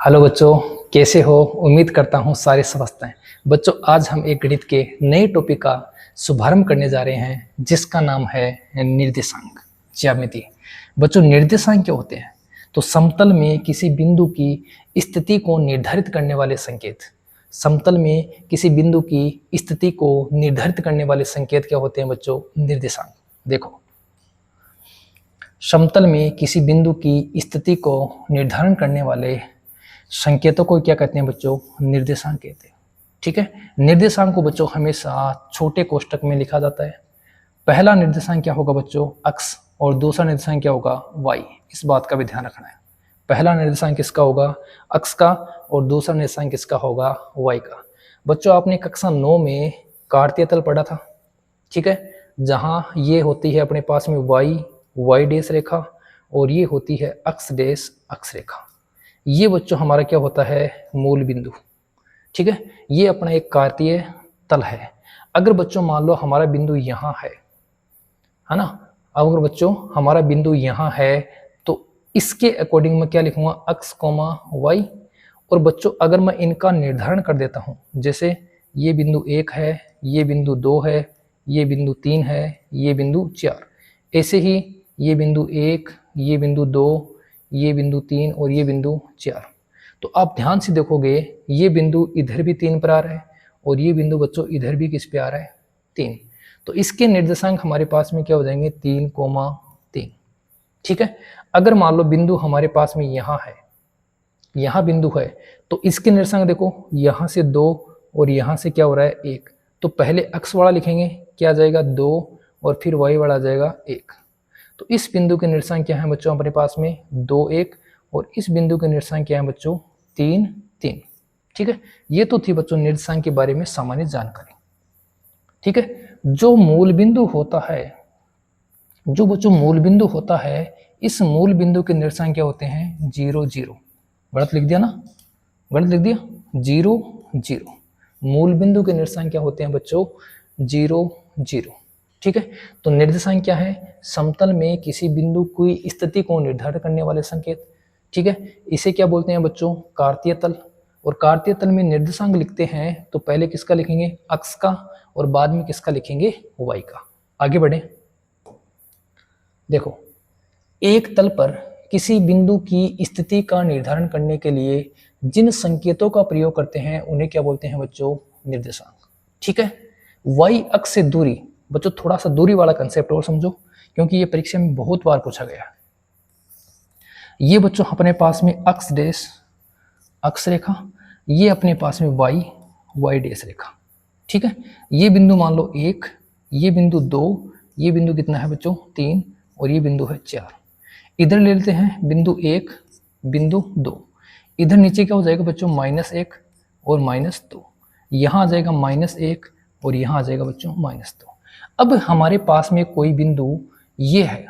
Hello बच्चों, कैसे हो? उम्मीद करता हूँ सारे स्वस्थ हैं। बच्चों, आज हम एक गणित के नए टॉपिक का शुभारंभ करने जा रहे हैं जिसका नाम है निर्देशांक, ज्यामिति। बच्चों, निर्देशांक क्या होते हैं? तो समतल में किसी बिंदु की स्थिति को निर्धारित करने वाले संकेत। समतल में किसी बिंदु की स्थिति को निर्धारित करने वाले संकेत क्या होते हैं बच्चों? निर्देशांक। देखो, समतल में किसी बिंदु की स्थिति को निर्धारण करने वाले संकेतों को क्या कहते हैं बच्चों? निर्देशांक कहते हैं। ठीक है, निर्देशांक को बच्चों हमेशा छोटे कोष्टक में लिखा जाता है। पहला निर्देशांक क्या होगा बच्चों? अक्ष, और दूसरा निर्देशांक क्या होगा? वाई। इस बात का भी ध्यान रखना है। पहला निर्देशांक किसका होगा? अक्ष का, और दूसरा निर्देशांक किसका होगा? वाई का। बच्चों, आपने कक्षा 9 में कार्तीय तल पढ़ा था। ठीक है, जहां ये होती है अपने पास में वाई डेश रेखा, और ये होती है अक्ष डेश अक्ष रेखा। ये बच्चों हमारा क्या होता है? मूल बिंदु। ठीक है, ये अपना एक कार्तीय तल है। अगर बच्चों मान लो हमारा बिंदु यहाँ है ना, अगर बच्चों हमारा बिंदु यहाँ है तो इसके अकॉर्डिंग मैं क्या लिखूंगा? अक्ष कोमा वाई। और बच्चों अगर मैं इनका निर्धारण कर देता हूँ, जैसे ये बिंदु 1 है, ये बिंदु 2 है, ये बिंदु 3 है, ये बिंदु 4, ऐसे ही ये बिंदु 1, ये बिंदु 2, ये बिंदु 3 और ये बिंदु 4। तो आप ध्यान से देखोगे, ये बिंदु इधर भी 3 पर आ रहा है, और ये बिंदु बच्चों इधर भी किस पे आ रहा है? 3। तो इसके निर्देशांक हमारे पास में क्या हो जाएंगे? 3,3। ठीक है, अगर मान लो बिंदु हमारे पास में यहाँ है, यहाँ बिंदु है, तो इसके निर्देशांक देखो, यहाँ से 2 और यहाँ से क्या हो रहा है? 1। तो पहले अक्ष वाला लिखेंगे, क्या आ जाएगा? 2, और फिर वाई वाला आ जाएगा 1। तो इस बिंदु के निर्देशांक क्या है बच्चों अपने पास में? 2, 1, और इस बिंदु के निर्देशांक क्या है बच्चों? 3, 3। ठीक है, ये तो थी बच्चों निर्देशांक के बारे में सामान्य जानकारी। ठीक है, जो मूल बिंदु होता है, जो बच्चों मूल बिंदु होता है, इस मूल बिंदु के निर्देशांक क्या होते हैं? 0, 0। गलत लिख दिया ना? गलत लिख दिया? 0, 0। मूल बिंदु के निर्देशांक क्या होते हैं बच्चों? 0, 0। ठीक है, तो निर्देशांक क्या है? समतल में किसी बिंदु की स्थिति को निर्धारित करने वाले संकेत। ठीक है, इसे क्या बोलते हैं बच्चों? कार्तीय तल। और कार्तीय तल में निर्देशांक लिखते हैं तो पहले किसका लिखेंगे? अक्ष का, और बाद में किसका लिखेंगे? वाई का। आगे बढ़े, देखो, एक तल पर किसी बिंदु की स्थिति का निर्धारण करने के लिए जिन संकेतों का प्रयोग करते हैं उन्हें क्या बोलते हैं बच्चों? निर्देशांक। ठीक है, वाई अक्ष से दूरी। बच्चों थोड़ा सा दूरी वाला कंसेप्ट और समझो, क्योंकि ये परीक्षा में बहुत बार पूछा गया। ये बच्चों अपने पास में अक्ष डेश अक्ष रेखा, ये अपने पास में वाई डेश रेखा। ठीक है, ये बिंदु मान लो 1, ये बिंदु 2, ये बिंदु कितना है बच्चों? 3, और ये बिंदु है 4। इधर ले लेते हैं बिंदु 1, बिंदु 2। इधर नीचे क्या हो जाएगा बच्चों? -1 और -2। यहाँ आ जाएगा -1 और यहाँ आ जाएगा बच्चों -2। अब हमारे पास में कोई बिंदु ये है।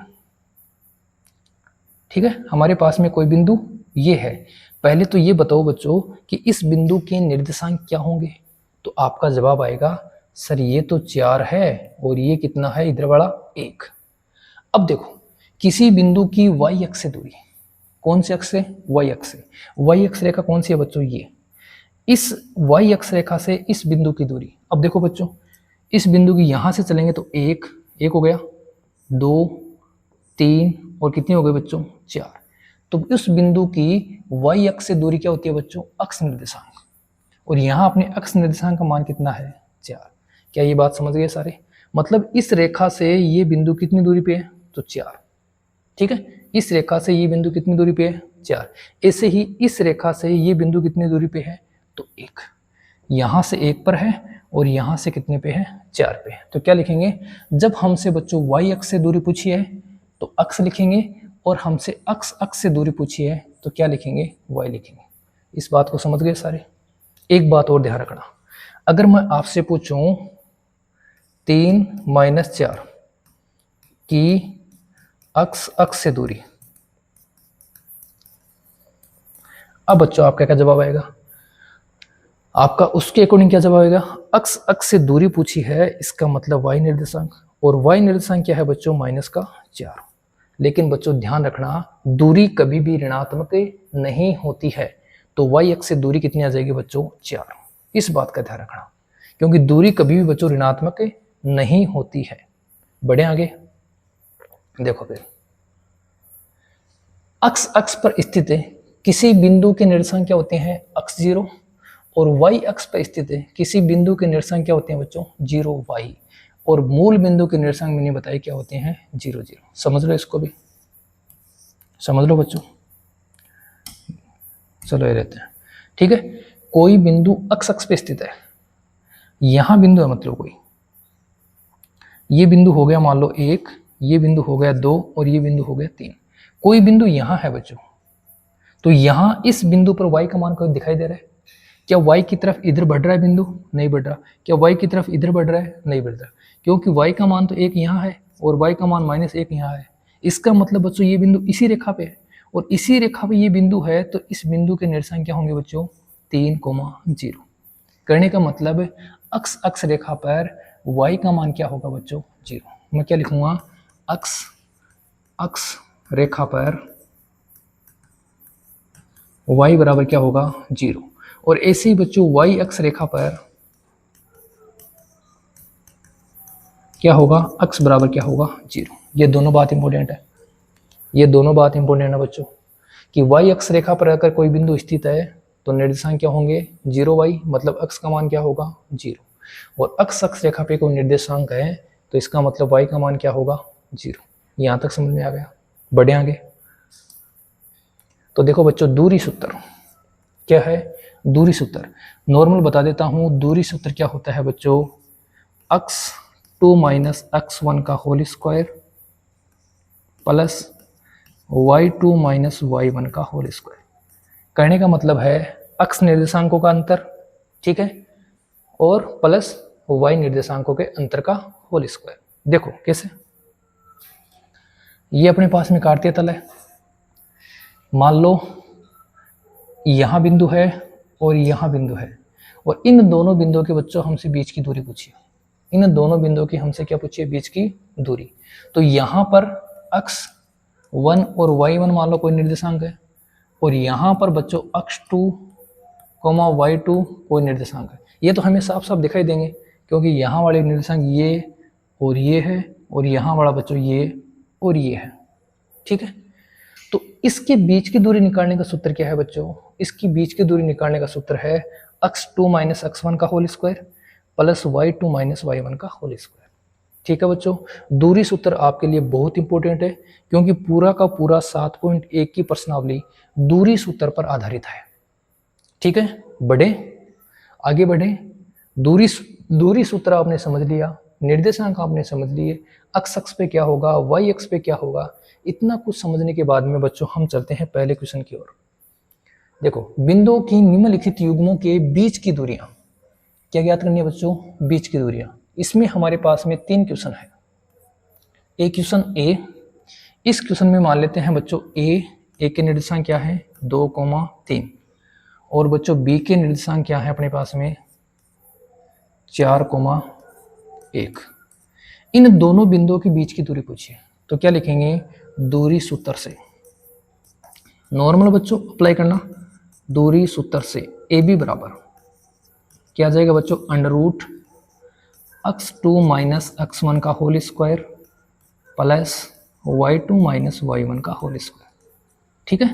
ठीक है, हमारे पास में कोई बिंदु ये है। पहले तो ये बताओ बच्चों कि इस बिंदु के निर्देशांक क्या होंगे? तो आपका जवाब आएगा, सर ये तो 4 है, और ये कितना है इधर वाला? 1। अब देखो, किसी बिंदु की वाई अक्ष से दूरी, कौन से अक्ष से? वाई अक्ष से। वाई अक्ष रेखा कौन सी है बच्चों? ये। इस वाई अक्ष रेखा से इस बिंदु की दूरी, अब देखो बच्चों, इस बिंदु की यहाँ से चलेंगे तो 1 हो गया, 2, 3, और कितनी हो गई बच्चों? 4। तो उस बिंदु की वाई अक्ष से दूरी क्या होती है बच्चों? अक्ष निर्देशांक। और यहाँ अपने अक्ष निर्देशांक का मान कितना है? 4। क्या ये बात समझ गए सारे? मतलब इस रेखा से ये बिंदु कितनी दूरी पे है? तो 4। ठीक है, इस रेखा से ये बिंदु कितनी दूरी पे है? 4। ऐसे ही इस रेखा से ये बिंदु कितनी दूरी पे है? तो 1। यहाँ से 1 पर है, और यहाँ से कितने पे है? 4 पे। तो क्या लिखेंगे? जब हमसे बच्चों वाई अक्ष से दूरी पूछी है तो अक्ष लिखेंगे, और हमसे अक्ष से दूरी पूछी है तो क्या लिखेंगे? वाई लिखेंगे। इस बात को समझ गए सारे? एक बात और ध्यान रखना, अगर मैं आपसे पूछूं 3 - 4 की अक्ष से दूरी, अब बच्चों आपका क्या जवाब आएगा? आपका उसके अकॉर्डिंग क्या जवाब आएगा? अक्ष से दूरी पूछी है, इसका मतलब वाई निर्देशांक, और वाई निर्देशांक क्या है बच्चों? -4। लेकिन बच्चों ध्यान रखना, दूरी कभी भी ऋणात्मक नहीं होती है। तो वाई अक्ष से दूरी कितनी आ जाएगी बच्चों 4। इस बात का ध्यान रखना, क्योंकि दूरी कभी भी बच्चों ऋणात्मक नहीं होती है। बढ़े आगे, देखो फिर अक्ष पर स्थित किसी बिंदु के निर्देशांक क्या होते हैं अक्ष 0, और वाई अक्ष पर स्थित किसी बिंदु के निर्देशांक क्या होते हैं बच्चों 0 वाई, और मूल बिंदु के निर्देशांक मैंने बताया क्या होते हैं 0 0। समझ लो, इसको भी समझ लो बच्चों। चलो ये रहते हैं, ठीक है। कोई बिंदु अक्ष पे स्थित है, यहां बिंदु है मतलब कोई, ये बिंदु हो गया मान लो 1, ये बिंदु हो गया 2 और ये बिंदु हो गया 3। कोई बिंदु यहां है बच्चों, तो यहां इस बिंदु पर y का मान कोई दिखाई दे रहा है? क्या y की तरफ इधर बढ़ रहा है बिंदु? नहीं बढ़ रहा। क्या y की तरफ इधर बढ़ रहा है? नहीं बढ़ रहा, क्योंकि y का मान तो 1 यहाँ है और y का मान -1 यहाँ है। इसका मतलब बच्चों ये बिंदु इसी रेखा पे है, और इसी रेखा पे ये बिंदु है, तो इस बिंदु के निर्देशांक क्या होंगे बच्चों 3, 0। करने का मतलब अक्ष रेखा पर y का मान क्या होगा बच्चों 0। मैं क्या लिखूंगा, अक्ष रेखा पर y बराबर क्या होगा 0, और ऐसे ही बच्चों y अक्ष रेखा पर क्या होगा, अक्ष बराबर क्या होगा 0। ये दोनों बात इंपॉर्टेंट है, ये दोनों बात इंपॉर्टेंट है बच्चों, कि y अक्ष रेखा पर अगर कोई बिंदु स्थित है तो निर्देशांक क्या होंगे 0 y, मतलब अक्ष का मान क्या होगा 0, और अक्ष रेखा पे कोई निर्देशांक है तो इसका मतलब y का मान क्या होगा 0। यहां तक समझ में आ गया? बढ़े आगे, तो देखो बच्चों दूरी सूत्र क्या है, दूरी सूत्र नॉर्मल बता देता हूं। दूरी सूत्र क्या होता है बच्चों, x2 माइनस x1 का whole square plus y2 minus y1 का होल स्क्वायर। कहने का मतलब है अक्ष निर्देशांकों का अंतर, ठीक है, और प्लस y निर्देशांकों के अंतर का होल स्क्वायर। देखो कैसे, ये अपने पास में कार्तीय तल है, मान लो यहां बिंदु है और यहां बिंदु है, और इन दोनों बिंदुओं के बच्चों हमसे बीच की दूरी पूछिए। इन दोनों बिंदुओं की हमसे क्या पूछिए, बीच की दूरी। तो यहां पर x1 और y1 मान लो कोई निर्देशांक है, और यहां पर बच्चों x2 y2 कोई निर्देशांक है। ये तो हमें साफ साफ दिखाई देंगे, क्योंकि यहाँ वाले निर्देशांक ये और ये है, और यहाँ वाला बच्चों ये और ये है, ठीक है। तो इसके बीच की दूरी निकालने का सूत्र क्या है बच्चों, इसकी बीच की दूरी निकालने का सूत्र है x2 माइनस x1 का whole square plus y2 minus y1 का होल स्क्वायर। ठीक है बच्चों, दूरी सूत्र आपके लिए बहुत इंपॉर्टेंट है, क्योंकि पूरा का पूरा 7.1 की प्रश्नावली दूरी सूत्र पर आधारित है। ठीक है, बढ़े आगे बढ़े। दूरी सूत्र आपने समझ लिया, निर्देशांक आपने समझ लिए, अक्ष पे क्या होगा, y अक्ष पे क्या होगा, इतना कुछ समझने के बाद में बच्चों हम चलते हैं पहले क्वेश्चन की ओर। देखो, बिंदुओं की निम्नलिखित युग्मों के बीच की दूरियां क्या ज्ञात करनी है बच्चों, बीच की दूरियां। इसमें हमारे पास में 3 क्वेश्चन है। एक क्वेश्चन ए, इस क्वेश्चन में मान लेते हैं बच्चों ए के निर्देशांक क्या है 2, 3, और बच्चों बी के निर्देशांक क्या है अपने पास में 4, 1। इन दोनों बिंदुओं के बीच की दूरी पूछिए, तो क्या लिखेंगे, दूरी सूत्र से। नॉर्मल बच्चों अप्लाई करना, दूरी सूत्र से ए बी बराबर क्या आ जाएगा बच्चों, under root x2 minus x1 का whole square plus y2 minus y1 का होल स्क्वायर। ठीक है,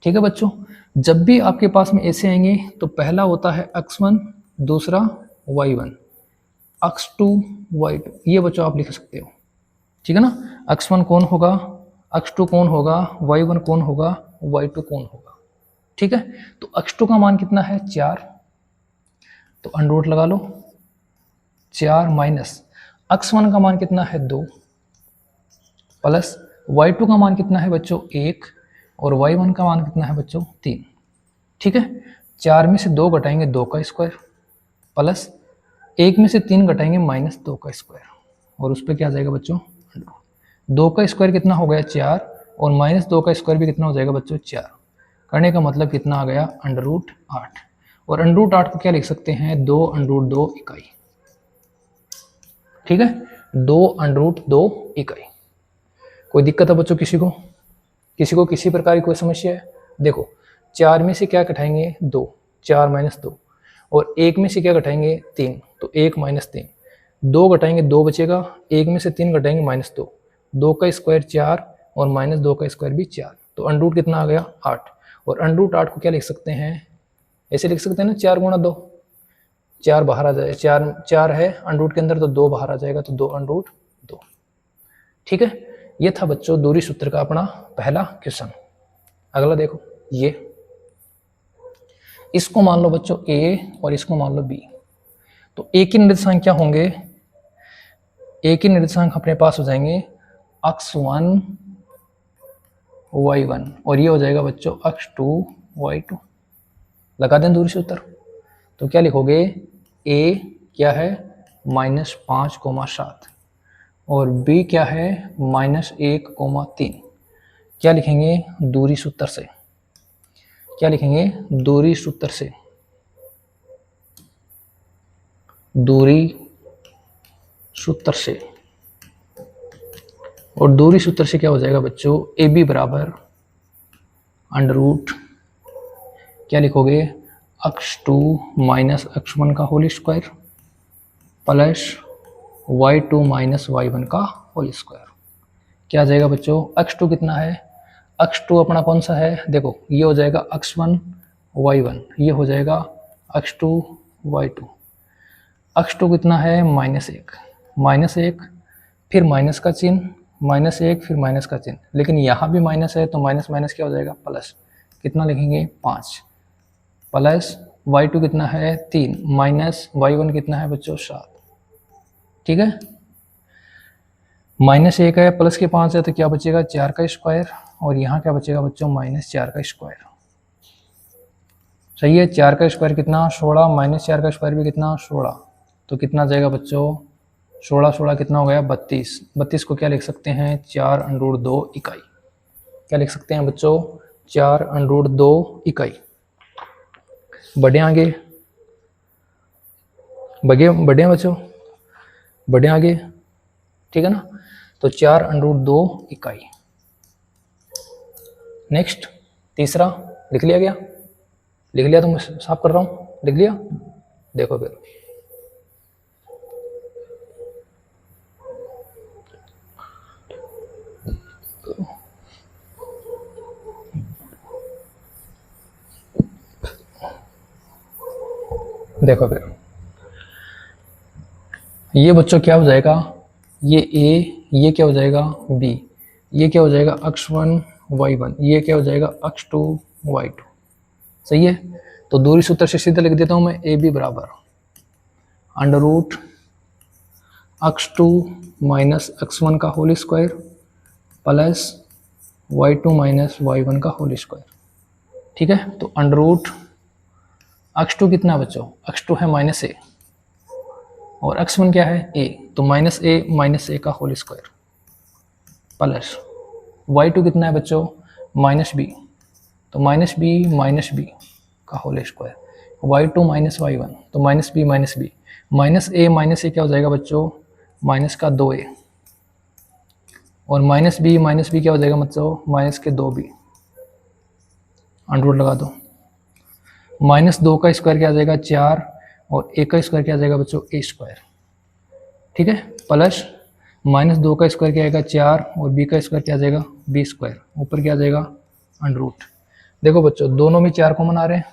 ठीक है बच्चों। जब भी आपके पास में ऐसे आएंगे तो पहला होता है x1, दूसरा y1, x2 y2, ये बच्चों आप लिख सकते हो। ठीक है ना, x1 कौन होगा, x2 कौन होगा, y1 कौन होगा, y2 कौन होगा। ठीक है, तो x2 का मान कितना है 4, तो अंडर रूट लगा लो 4 माइनस x1 का मान कितना है 2 प्लस y2 का मान कितना है बच्चों 1 और y1 का मान कितना है बच्चों 3। ठीक है, 4 में से 2 घटाएंगे 2 का स्क्वायर प्लस 1 में से 3 घटाएंगे -2 का स्क्वायर, और उस पर क्या आ जाएगा बच्चों 2 का स्क्वायर कितना हो गया 4, और -2 का स्क्वायर भी कितना हो जाएगा बच्चों 4। करने का मतलब कितना आ गया √8, और √8 को क्या लिख सकते हैं 2√2 इकाई। ठीक है, 2√2 इकाई। कोई दिक्कत है बच्चों, किसी को किसी प्रकार की कोई समस्या है? देखो, 4 में से क्या घटाएंगे 2, 4 माइनस 2, और 1 में से क्या घटाएंगे 3, तो 1 माइनस 3, 2 घटाएंगे 2 बचेगा, 1 में से 3 घटाएंगे -2, 2 का स्क्वायर 4 और -2 का स्क्वायर भी 4, तो अंडर रूट कितना आ गया 8। और अंडर रूट 8 को क्या लिख सकते हैं, ऐसे लिख सकते हैं ना, 4 गुणा 2, 4 बाहर आ जाए, 4 है अंडर रूट के अंदर तो 2 बाहर आ जाएगा, तो 2 अंडर रूट 2। ठीक है, ये था बच्चों दूरी सूत्र का अपना पहला क्वेश्चन। अगला देखो, ये इसको मान लो बच्चों a और इसको मान लो b, तो a के निर्देशांक क्या होंगे, a के निर्देशांक अपने पास हो जाएंगे अक्ष 1 y1 और ये हो जाएगा बच्चों अक्ष 2 y2। लगा दें दूरी सूत्र, तो क्या लिखोगे, a क्या है -5,7 और b क्या है -1,3। क्या लिखेंगे दूरी सूत्र से, क्या लिखेंगे दूरी सूत्र से, दूरी सूत्र से, और दूरी सूत्र से क्या हो जाएगा बच्चों, ए बी बराबर अंडर रूट, क्या लिखोगे अक्ष 2 माइनस अक्ष 1 का whole square plus y2 minus y1 का होल स्क्वायर। क्या आ जाएगा बच्चों, अक्ष 2 कितना है, अक्ष 2 अपना कौन सा है, देखो ये हो जाएगा अक्ष 1 y1, ये हो जाएगा अक्ष 2 y2। अक्ष 2 कितना है -1, फिर माइनस का चिन्ह, -1 फिर माइनस का चिन्ह, लेकिन यहाँ भी माइनस है तो माइनस माइनस क्या हो जाएगा प्लस, कितना लिखेंगे 5, प्लस y2 कितना है 3 माइनस y1 कितना है बच्चों 7। ठीक है, -1 है प्लस के 5 है तो क्या बचेगा 4 का स्क्वायर, और यहाँ क्या बचेगा बच्चों -4 का स्क्वायर। सही है, 4 का स्क्वायर कितना 16, -4 का स्क्वायर भी कितना 16, तो कितना जाएगा बच्चों 16 कितना हो गया 32। 32 को क्या लिख सकते हैं 4 अंडर रूट 2 इकाई। क्या लिख सकते हैं बच्चों 4 अंडर रूट 2 इकाई। बढ़े आगे, बढ़े बच्चों, बढ़े आगे, ठीक है ना, तो 4 अंडर रूट 2 इकाई। नेक्स्ट तीसरा लिख लिया गया, लिख लिया तो मैं साफ कर रहा हूँ, लिख लिया, देखो फिर देखो फिर ये बच्चों क्या हो जाएगा, ये a, ये क्या हो जाएगा b, ये क्या हो जाएगा अक्ष 1 y1, ये क्या हो जाएगा अक्ष 2 y2। सही है, तो दूरी सूत्र से सीधा लिख देता हूँ मैं, ए बी बराबर अंडर रूट अक्ष 2 माइनस अक्ष 1 का whole square plus y2 minus y1 का होल स्क्वायर। ठीक है, तो अंडर रूट अक्ष 2 कितना बच्चों, अक्ष 2 है -a और अक्ष 1 क्या है a, तो -a का होल स्क्वायर प्लस y2 कितना है बच्चों -b, तो -b का whole square, y2 minus y1 तो -b -a क्या हो जाएगा बच्चों माइनस का 2a, और -b क्या हो जाएगा बच्चों माइनस के 2b। अंडर रूट लगा दो, -2 का स्क्वायर क्या आ जाएगा 4 और a का स्क्वायर क्या आ जाएगा बच्चों a स्क्वायर। ठीक है, प्लस -2 का स्क्वायर क्या आएगा 4 और b का स्क्वायर क्या आ जाएगा b स्क्वायर, ऊपर क्या आ जाएगा अंडर रूट। देखो बच्चों दोनों में 4 कॉमन आ रहे हैं,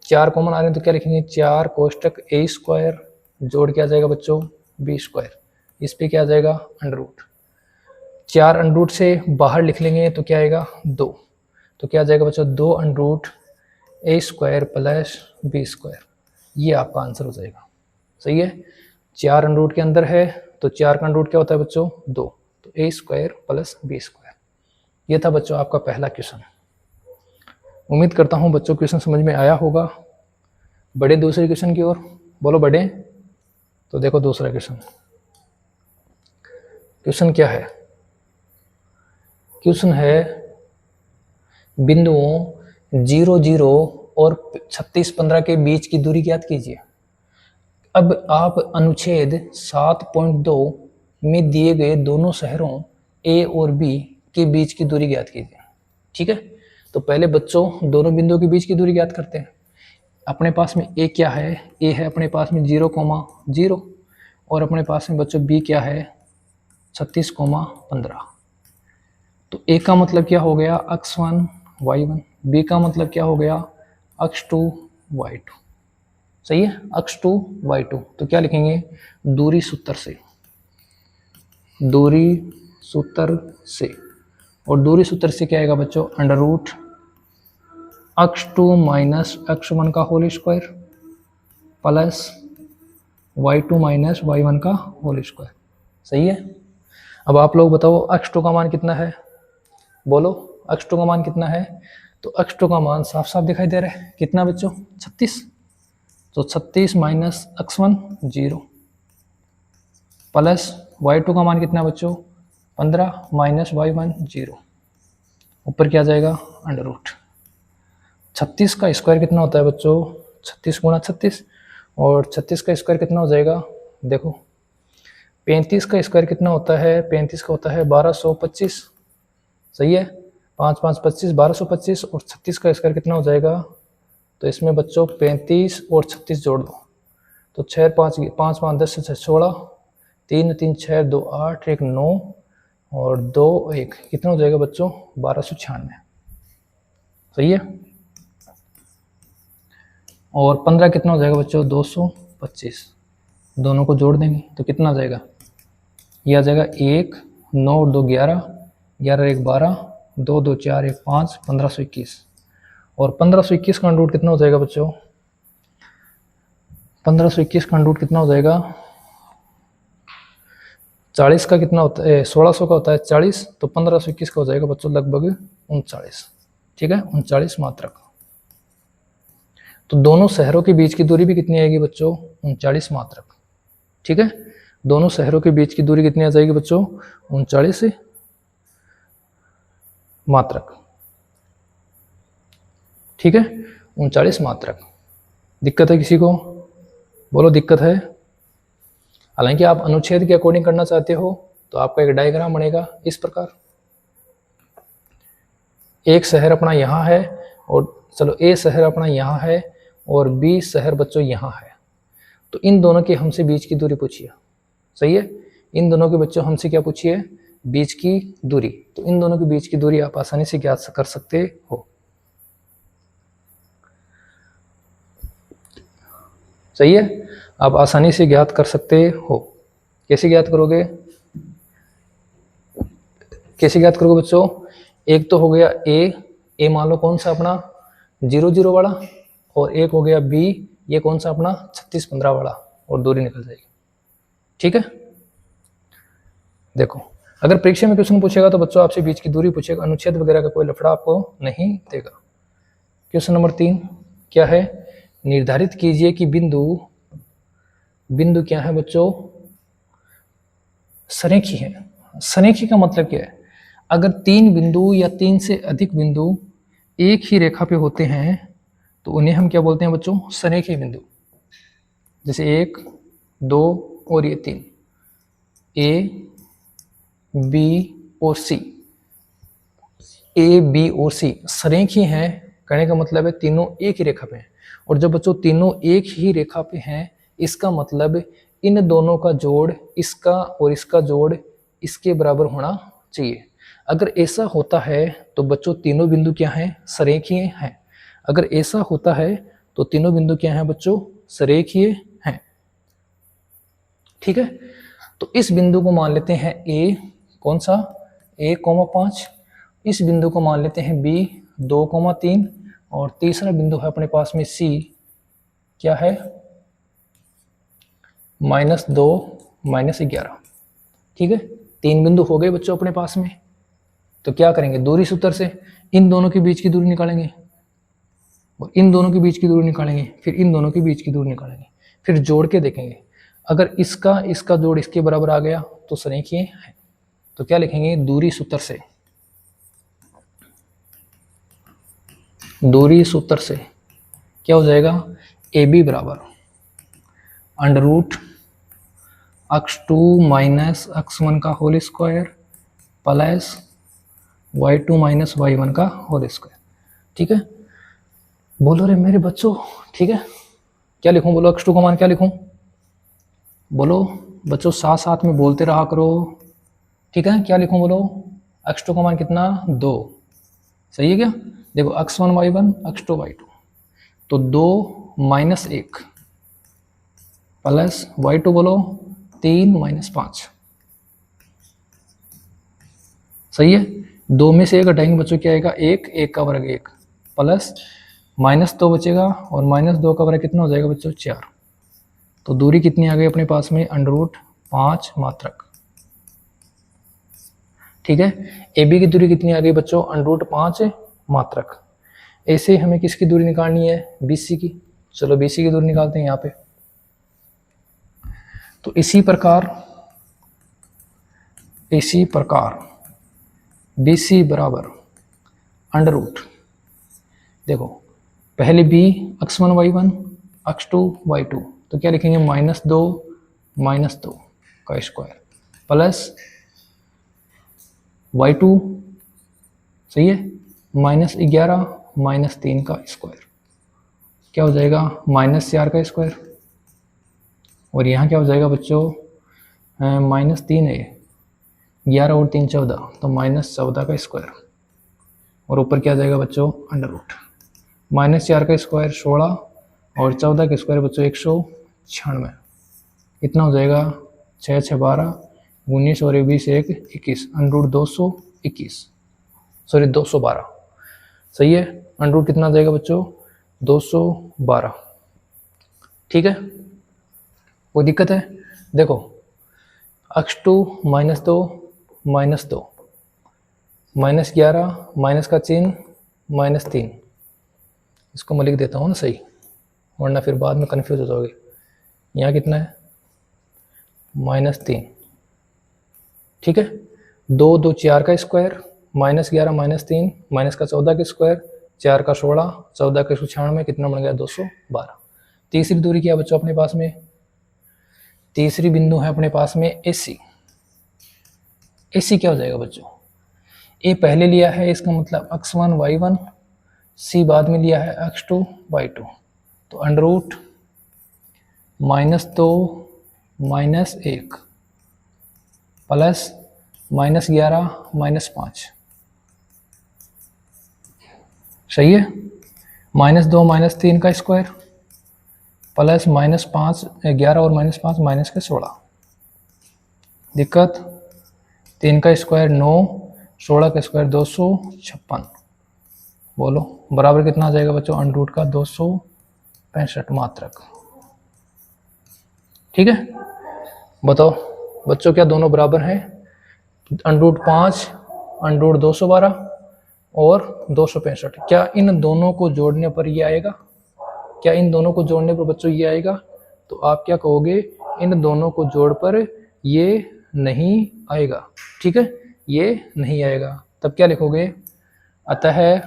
4 कॉमन आ रहे हैं तो क्या लिखेंगे 4 कोष्टक a स्क्वायर जोड़ क्या आ जाएगा बच्चों b स्क्वायर, इस पे क्या आ जाएगा अंडर रूट। 4 अंडर रूट से बाहर लिख लेंगे तो क्या आएगा 2, तो क्या आ जाएगा बच्चों 2 under root a square plus b square, ये आपका आंसर हो जाएगा। सही है, 4 अंडर रूट के अंदर है तो 4 का अंडर रूट क्या होता है बच्चों 2, तो a square plus b square. ये था बच्चों आपका पहला क्वेश्चन। उम्मीद करता हूँ बच्चों क्वेश्चन समझ में आया होगा। बढ़े दूसरे क्वेश्चन की ओर, बोलो बढ़े। तो देखो दूसरा क्वेश्चन, क्वेश्चन क्या है, क्वेश्चन है बिंदुओं 0 0 और 36 15 के बीच की दूरी ज्ञात कीजिए। अब आप अनुच्छेद 7.2 में दिए गए दोनों शहरों A और B के बीच की दूरी ज्ञात कीजिए। ठीक है, तो पहले बच्चों दोनों बिंदुओं के बीच की दूरी ज्ञात करते हैं। अपने पास में ए क्या है, ए है अपने पास में 0,0 और अपने पास में बच्चों बी क्या है 36,15। तो ए का मतलब क्या हो गया x1 y1, बी का मतलब क्या हो गया x2 y2। सही है, x2 y2। तो क्या लिखेंगे दूरी सूत्र से, दूरी सूत्र से, और दूरी सूत्र से क्या आएगा बच्चों under root x2 minus x1 का whole square plus y2 minus y1 का होल स्क्वायर। सही है। अब आप लोग बताओ x2 का मान कितना है, बोलो x2 का मान कितना है। तो x2 का मान साफ साफ दिखाई दे रहा है, कितना बच्चों 36। तो 36 माइनस x1 0 प्लस y2 का मान कितना बच्चों 15 माइनस y1 0, ऊपर क्या जाएगा अंडर रूट 36 का स्क्वायर कितना होता है बच्चों 36 गुणा 36, और 36 का स्क्वायर कितना हो जाएगा देखो 35 का स्क्वायर कितना होता है, 35 का होता है 1225। सही है, 5 5 25 1225, और 36 का स्क्वायर कितना हो जाएगा, तो इसमें बच्चों 35 और 36 जोड़ दो तो 6 5 5 5 10 6 16, 3 3 6 2 8 1 9 और 2 1, कितना हो जाएगा बच्चों 1296। सही है, और 15 कितना हो जाएगा बच्चों 225। दोनों को जोड़ देंगे तो कितना आ जाएगा, ये आ जाएगा 1 9 2 11 11 1 12 2 2 4 1 5 1521, और 1521 का रूट कितना हो जाएगा बच्चों 1521 का रूट कितना हो जाएगा 40 का कितना होता है 1600 का होता है 40, तो 1521 का हो जाएगा बच्चों लगभग 39। ठीक है, 39 मात्रक। तो दोनों शहरों के बीच की दूरी भी कितनी आएगी बच्चों 39 मात्रक। ठीक है, दोनों शहरों के बीच की दूरी कितनी आ जाएगी बच्चों 39 मात्रक। ठीक है, 39 मात्रक। दिक्कत है किसी को, बोलो दिक्कत है। हालांकि आप अनुच्छेद के अकॉर्डिंग करना चाहते हो तो आपका एक डायग्राम बनेगा इस प्रकार, एक शहर अपना यहाँ है, और चलो ए शहर अपना यहाँ है और बी शहर बच्चों यहाँ है, तो इन दोनों के हमसे बीच की दूरी पूछिए। सही है, इन दोनों के बच्चों हमसे क्या पूछिए बीच की दूरी, तो इन दोनों के बीच की दूरी आप आसानी से ज्ञात कर सकते हो। सही है, आप आसानी से ज्ञात कर सकते हो। कैसे ज्ञात करोगे, कैसे ज्ञात करोगे बच्चों, एक तो हो गया ए मान लो कौन सा अपना 0 0 वाला, और एक हो गया बी, ये कौन सा अपना 36 15 वाला, और दूरी निकल जाएगी। ठीक है, देखो अगर परीक्षा में क्वेश्चन पूछेगा तो बच्चों आपसे बीच की दूरी पूछेगा, अनुच्छेद वगैरह का कोई लफड़ा आपको नहीं देगा। क्वेश्चन नंबर 3 क्या है, निर्धारित कीजिए कि बिंदु क्या है बच्चों सरेखी है। सरेखी का मतलब क्या है, अगर 3 बिंदु या 3 से अधिक बिंदु एक ही रेखा पे होते हैं तो उन्हें हम क्या बोलते हैं बच्चों सरेखी बिंदु। जैसे 1 2 और ये 3, ए बी और सी, ए बी और सी सरेखी हैं, कहने का मतलब है तीनों एक ही रेखा पे हैं। और जब बच्चों तीनों एक ही रेखा पे हैं इसका मतलब इन दोनों का जोड़ इसका और इसका जोड़ इसके बराबर होना चाहिए। अगर ऐसा होता है तो बच्चों तीनों बिंदु क्या हैं सरेखीय हैं। अगर ऐसा होता है तो तीनों बिंदु क्या हैं बच्चों सरेखीय हैं। ठीक है, तो इस बिंदु को मान लेते हैं ए, कौन सा a,5, इस बिंदु को मान लेते हैं b 2,3, और तीसरा बिंदु है अपने पास में c क्या है -2 -11। ठीक है, 3 बिंदु हो गए बच्चों अपने पास में। तो क्या करेंगे दूरी सूत्र से इन दोनों के बीच की दूरी निकालेंगे, और इन दोनों के बीच की दूरी निकालेंगे, फिर इन दोनों के बीच की दूरी निकालेंगे, फिर जोड़ के देखेंगे। अगर इसका जोड़ इसके बराबर आ गया तो सरेखीय है। तो क्या लिखेंगे दूरी सूत्र से, दूरी सूत्र से क्या हो जाएगा AB बराबर under root x2 minus x1 का whole square plus y2 minus y1 का होल स्क्वायर। ठीक है, बोलो रे मेरे बच्चों, ठीक है, क्या लिखूं, बोलो x2 का मान क्या लिखूं, बोलो बच्चों, साथ साथ में बोलते रहा करो, ठीक है, क्या लिखूं बोलो, x2 का मान कितना 2, सही है क्या, देखो x1 y1 x2 y2, तो 2 माइनस 1 प्लस y2 बोलो 3 माइनस 5, सही है, 2 में से 1 घटाएंगे बच्चों क्या आएगा 1, 1 का वर्ग 1 प्लस -2 बचेगा और -2 का वर्ग कितना हो जाएगा बच्चों 4, तो दूरी कितनी आ गई अपने पास में √5 मात्रक, ठीक है, AB की दूरी कितनी आ गई बच्चों √5 मात्रक। ऐसे हमें किसकी दूरी निकालनी है BC की, चलो BC की दूरी निकालते हैं यहाँ पे। तो इसी प्रकार BC बराबर √ देखो पहले B x1 y1 x2 y2, तो क्या लिखेंगे -2 का स्क्वायर प्लस y2, सही है, -11 -3 का स्क्वायर, क्या हो जाएगा -4 का स्क्वायर, और यहाँ क्या हो जाएगा बच्चों -3 है, 11 और 3 14, तो -14 का स्क्वायर, और ऊपर क्या आ जाएगा बच्चों √ -4 का स्क्वायर 16 और 14 का स्क्वायर बच्चों 196, कितना हो जाएगा 6 6 12 19 और 20 1 21, √221, सॉरी 212, सही है, √ कितना आ जाएगा बच्चों 212, ठीक है, कोई दिक्कत है, देखो x2 -2 -2 -11 माइनस का चिन्ह -3, इसको मैं लिख देता हूँ ना सही, वरना फिर बाद में कंफ्यूज हो जाओगे, यहाँ कितना है -3, ठीक है, 2 2 4 का स्क्वायर -11 -3 माइनस का 14 का स्क्वायर 4 का 16 14 का 196, कितना बन गया 212। तीसरी दूरी क्या है बच्चों अपने पास में, तीसरी बिंदु है अपने पास में AC, AC क्या हो जाएगा बच्चों, A पहले लिया है इसका मतलब x1 y1, C बाद में लिया है x2 y2, तो √-2 -1 प्लस -11 -5, सही है, -2 -3 का स्क्वायर प्लस -5 11 और -5 माइनस का 16, दिक्कत 3 का स्क्वायर 9 16 का स्क्वायर 256, बोलो बराबर कितना आ जाएगा बच्चों √ का 265 मात्रक, ठीक है, बताओ बच्चों क्या दोनों बराबर हैं, √5 √ 212 और 265, क्या इन दोनों को जोड़ने पर ये आएगा, क्या इन दोनों को जोड़ने पर बच्चों ये आएगा, तो आप क्या कहोगे इन दोनों को जोड़ पर ये नहीं आएगा, ठीक है, ये नहीं आएगा, तब क्या लिखोगे, अतः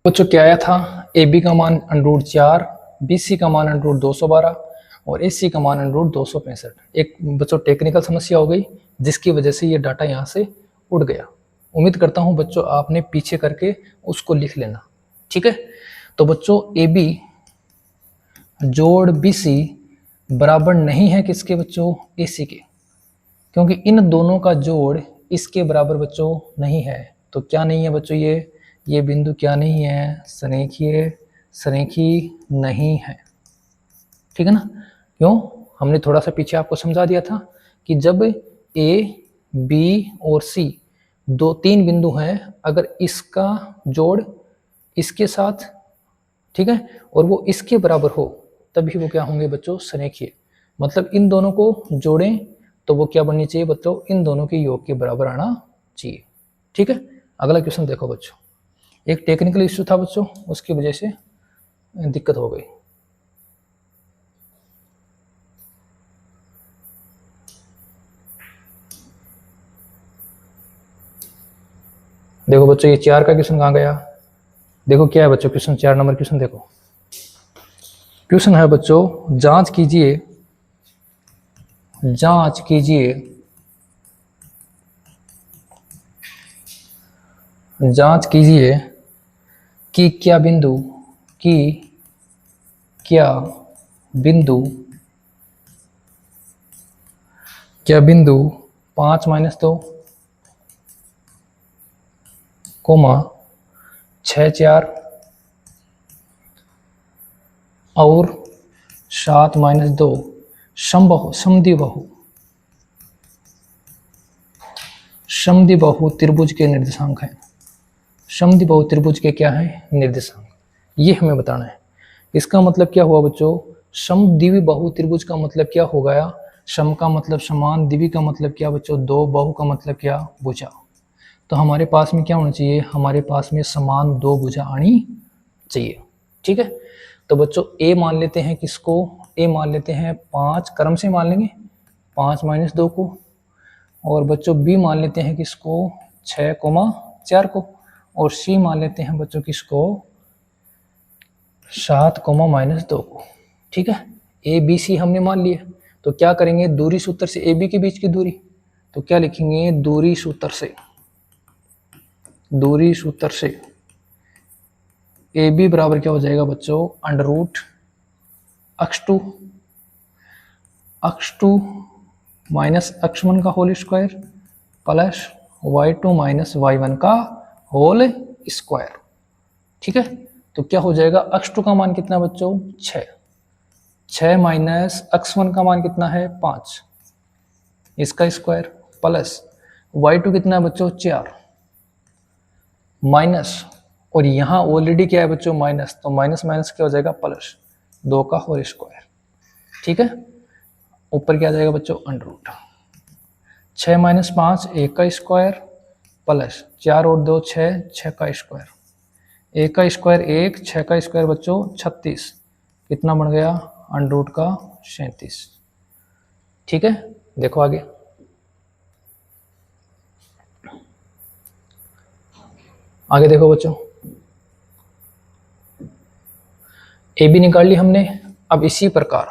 बच्चों क्या आया था AB का मान √4, BC का मान √212 और AC का मान √265। एक बच्चों टेक्निकल समस्या हो गई जिसकी वजह से ये डाटा यहाँ से उड़ गया, उम्मीद करता हूँ बच्चों आपने पीछे करके उसको लिख लेना, ठीक है। तो बच्चों AB जोड़ BC बराबर नहीं है किसके बच्चों AC के, क्योंकि इन दोनों का जोड़ इसके बराबर बच्चों नहीं है, तो क्या नहीं है बच्चों, ये बिंदु क्या नहीं है, सरेखी नहीं है, ठीक है ना, क्यों, हमने थोड़ा सा पीछे आपको समझा दिया था कि जब A B और C 2-3 बिंदु हैं, अगर इसका जोड़ इसके साथ, ठीक है, और वो इसके बराबर हो तभी वो क्या होंगे बच्चों सरेखीय, मतलब इन दोनों को जोड़ें तो वो क्या बननी चाहिए बच्चों, इन दोनों के योग के बराबर आना चाहिए, ठीक है। अगला क्वेश्चन देखो बच्चों, एक टेक्निकल इश्यू था बच्चों, उसकी वजह से दिक्कत हो गई, देखो बच्चों ये 4 का क्वेश्चन कहाँ गया, देखो क्या है बच्चों क्वेश्चन 4 नंबर क्वेश्चन, देखो क्वेश्चन है बच्चों, जांच कीजिए कि क्या बिंदु क्या बिंदु 5-2 कोमा 6-4 और 7-2 समद्विबाहु त्रिभुज के निर्देशांक हैं। समद्विबाहु त्रिभुज के क्या है निर्देशांक, ये हमें बताना है। इसका मतलब क्या हुआ बच्चों, समद्विबाहु त्रिभुज का मतलब क्या हो गया, सम का मतलब समान, द्वि का मतलब क्या बच्चों दो, बहु का मतलब क्या भुजा। तो हमारे पास में क्या होना चाहिए, हमारे पास में समान दो भुजा आनी चाहिए। ठीक है, तो बच्चों ए मान लेते हैं किसको, ए मान लेते हैं 5, क्रम से मान लेंगे 5-2 को, और बच्चों बी मान लेते हैं किसको 6-4 को, और सी मान लेते हैं बच्चों किसको 7-2 को। ठीक है, ए बी सी हमने मान लिया। तो क्या करेंगे, दूरी सूत्र से ए बी के बीच की दूरी, तो क्या लिखेंगे दूरी सूत्र से ए बी बराबर क्या हो जाएगा बच्चों √ x2 माइनस x1 का whole square plus y2 minus y1 का होल स्क्वायर। ठीक है, तो क्या हो जाएगा, x2 का मान कितना बच्चों 6 माइनस x1 का मान कितना है 5, इसका स्क्वायर प्लस y2 कितना है बच्चों 4 माइनस, और यहाँ ऑलरेडी क्या है बच्चों माइनस, तो माइनस माइनस क्या हो जाएगा प्लस 2 का होल स्क्वायर। ठीक है, ऊपर क्या आ जाएगा बच्चों √ 6 माइनस 5 1 का स्क्वायर प्लस 4 और 2 6 का स्क्वायर, 1 का स्क्वायर 1, 6 का स्क्वायर बच्चों 36, कितना बन गया √ का 37। ठीक है, देखो आगे देखो बच्चों, ए बी निकाल ली हमने। अब इसी प्रकार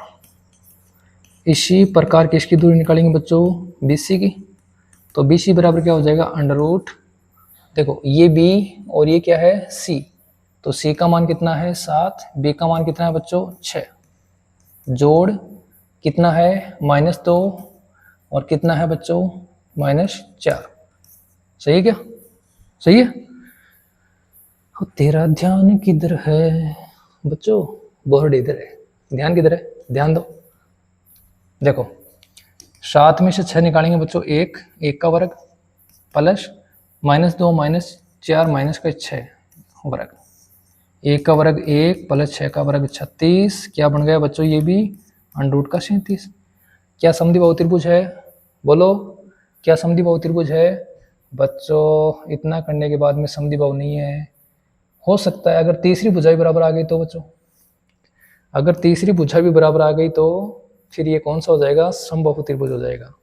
किसकी दूरी निकालेंगे बच्चों BC की, तो BC बराबर क्या हो जाएगा √ देखो ये B और ये क्या है C, तो C का मान कितना है 7, B का मान कितना है बच्चों 6, जोड़ कितना है -2 और कितना है बच्चों -4। सही है क्या, सही है। तेरा ध्यान किधर है बच्चों, बोर्ड इधर है, ध्यान किधर है, ध्यान दो। देखो 7 में से 6 निकालेंगे बच्चों 1 का वर्ग प्लस -2 -4 माइनस का 6 वर्ग, 1 का वर्ग 1 प्लस 6 का वर्ग 36, क्या बन गया बच्चों ये भी √ का 37। क्या समद्विबाहु त्रिभुज है, बोलो क्या समद्विबाहु त्रिभुज है बच्चों। इतना करने के बाद में समद्विबाहु नहीं है, हो सकता है अगर तीसरी भुजा भी बराबर आ गई तो बच्चों, अगर तीसरी भुजा भी बराबर आ गई तो फिर ये कौन सा हो जाएगा समबाहु त्रिभुज हो जाएगा।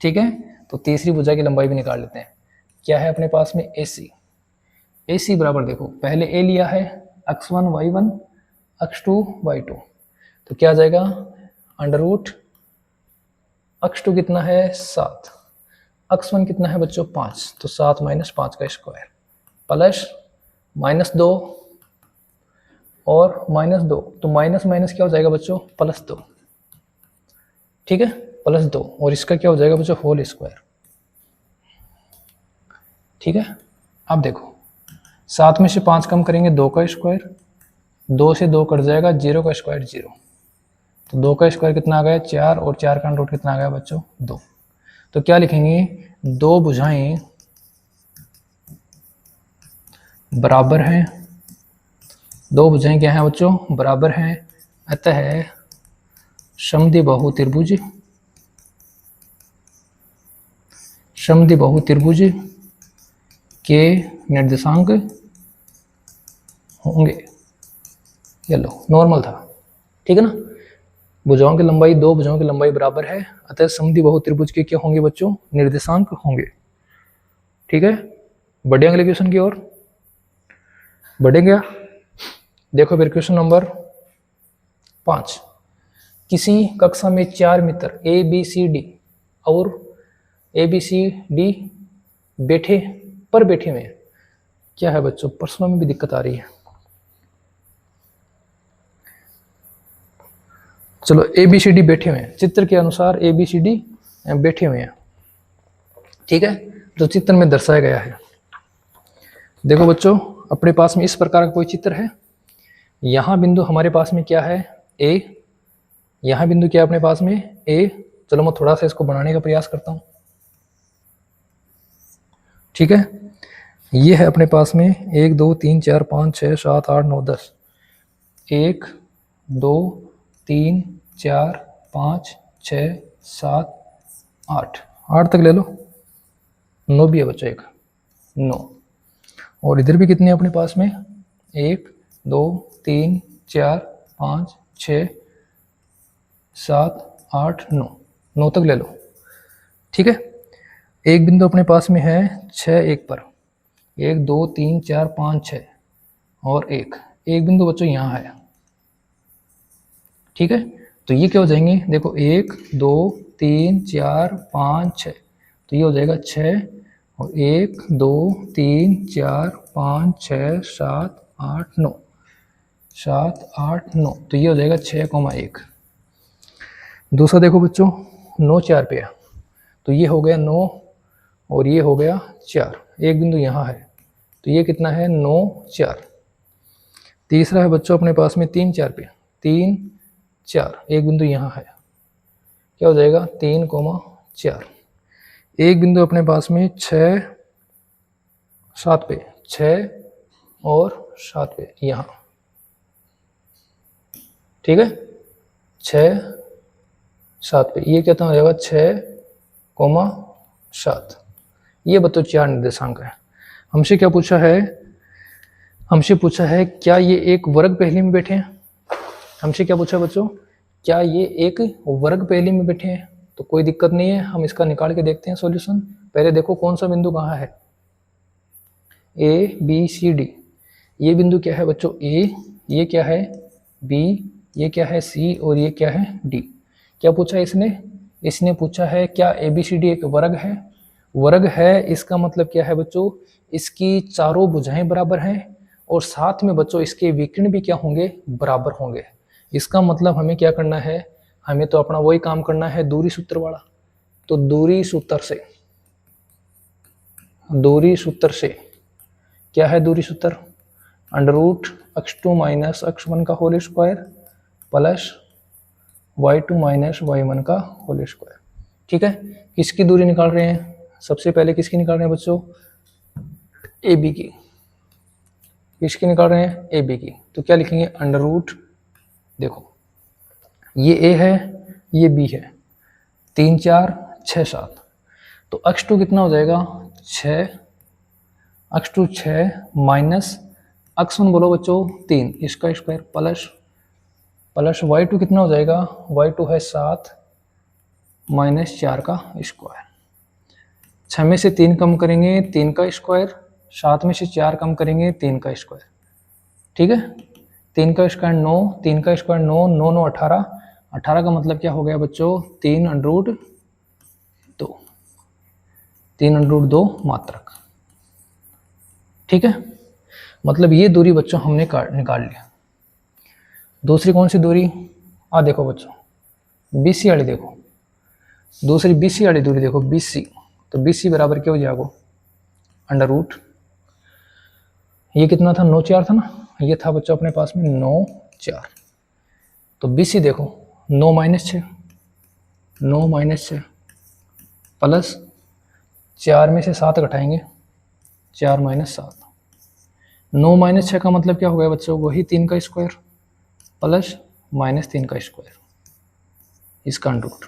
ठीक है, तो तीसरी भुजा की लंबाई भी निकाल लेते हैं। क्या है अपने पास में AC बराबर, देखो पहले A लिया है x1 y1 x2 y2, तो क्या आ जाएगा √ x2 कितना है 7, x1 कितना है बच्चों 5, तो 7 माइनस 5 का स्क्वायर प्लस -2 और -2, तो माइनस माइनस क्या हो जाएगा बच्चों +2। ठीक है, +2 और इसका क्या हो जाएगा बच्चों होल स्क्वायर। ठीक है, अब देखो 7 में से 5 कम करेंगे 2 का स्क्वायर, 2 से 2 कट जाएगा, 0 का स्क्वायर 0, तो 2 का स्क्वायर कितना आ गया 4, और 4 का √ कितना आ गया बच्चों 2। तो क्या लिखेंगे, दो भुजाएं बराबर हैं, दो भुजाएं क्या हैं बच्चों बराबर हैं, अतः समद्विबाहु त्रिभुज के निर्देशांक होंगे। ये लो नॉर्मल था, ठीक है ना, भुजाओं की लंबाई, दो भुजाओं की लंबाई बराबर है, अतः समद्विबाहु त्रिभुज के क्या होंगे बच्चों निर्देशांक होंगे। ठीक है, बढ़े अगले क्वेश्चन की ओर बढ़ेंगे। देखो फिर क्वेश्चन नंबर 5, किसी कक्षा में 4 मित्र ABCD और ABCD बैठे में क्या है बच्चों, प्रश्नों में भी दिक्कत आ रही है। चलो ए बी सी डी बैठे हुए हैं, चित्र के अनुसार ए बी सी डी बैठे हुए हैं, ठीक है, जो चित्र में दर्शाया गया है। देखो बच्चों, अपने पास में इस प्रकार का कोई चित्र है, यहाँ बिंदु हमारे पास में क्या है ए, यहाँ बिंदु क्या है अपने पास में ए। चलो मैं थोड़ा सा इसको बनाने का प्रयास करता हूँ, ठीक है। ये है अपने पास में 1 2 3 4 5 6 7 8 9 10, 1 2 3 4 5 6 7 8 तक ले लो, 9 भी है बच्चों, एक 9। और इधर भी कितने अपने पास में 1 2 3 4 5 6 7 8 9 तक ले लो, ठीक है। एक बिंदु अपने पास में है 6 1 पर, 1 2 3 4 5 6 और एक बिंदु बच्चों यहाँ है, ठीक है। तो ये क्या हो जाएंगे, देखो 1 2 3 4 5 6, तो ये हो जाएगा 6 और 1 2 3 4 5 6 7 8 9 7 8 9, तो ये हो जाएगा 6,1। दूसरा देखो बच्चों 9 4 पे है, तो ये हो गया 9 और ये हो गया 4, एक बिंदु यहाँ है, तो ये कितना है 9 4। तीसरा है बच्चों अपने पास में 3 4 पे, 3 4, एक बिंदु यहाँ है, क्या हो जाएगा 3,4। एक बिंदु अपने पास में 6 7 पे, 6 और 7 पे यहाँ, ठीक है, 6 7 पे, ये कितना हो जाएगा 6,7। ये बच्चों 4 निर्देशांक है। हमसे क्या पूछा है, हमसे पूछा है क्या ये एक वर्ग पहेली में बैठे हैं। हमसे क्या पूछा बच्चों, क्या ये एक वर्ग पहेली में बैठे हैं। तो कोई दिक्कत नहीं है, हम इसका निकाल के देखते हैं सॉल्यूशन। पहले देखो कौन सा बिंदु कहाँ है, ए बी सी डी। ये बिंदु क्या है बच्चों ए, ये क्या है बी, ये क्या है सी और ये क्या है डी। क्या पूछा इसने पूछा है क्या ए बी सी डी एक वर्ग है। वर्ग है इसका मतलब क्या है बच्चों, इसकी चारों भुजाएं बराबर हैं और साथ में बच्चों इसके विकर्ण भी क्या होंगे, बराबर होंगे। इसका मतलब हमें क्या करना है, हमें तो अपना वही काम करना है दूरी सूत्र वाला। तो दूरी सूत्र से क्या है दूरी सूत्र, under root x2 minus x1 का whole square plus y2 minus y1 का होल स्क्वायर, ठीक है। किसकी दूरी निकाल रहे हैं, सबसे पहले किसकी निकाल रहे हैं बच्चों, ए बी की। किसकी निकाल रहे हैं, ए बी की। तो क्या लिखेंगे अंडर रूट, देखो ये ए है ये बी है, 3 4 6 7, तो x2 कितना हो जाएगा 6, x2 6 माइनस x1 बोलो बच्चों 3, इसका स्क्वायर प्लस y2 कितना हो जाएगा, y2 है 7 माइनस 4 का स्क्वायर। 6 में से 3 कम करेंगे 3 का स्क्वायर, 7 में से 4 कम करेंगे 3 का स्क्वायर, ठीक है। 3 का स्क्वायर 9, 3 का स्क्वायर 9, 9 9 18, 18 का मतलब क्या हो गया बच्चों 3 अंडर रूट 2, 3 अंडर रूट 2 मात्रक, ठीक है। मतलब ये दूरी बच्चों हमने निकाल लिया। दूसरी कौन सी दूरी, देखो बच्चों BC वाली, देखो दूसरी BC वाली दूरी देखो BC, तो BC बराबर क्या हो जाएगा अंडर रूट, ये कितना था 9 4 था ना, ये था बच्चों अपने पास में 9 4। तो BC देखो 9 माइनस 6, 9 माइनस 6 प्लस 4 में से 7 घटाएंगे 4 माइनस 7, 9 माइनस 6 का मतलब क्या हो गया बच्चों, वही 3 का स्क्वायर प्लस माइनस 3 का स्क्वायर, इसका अंडर रूट।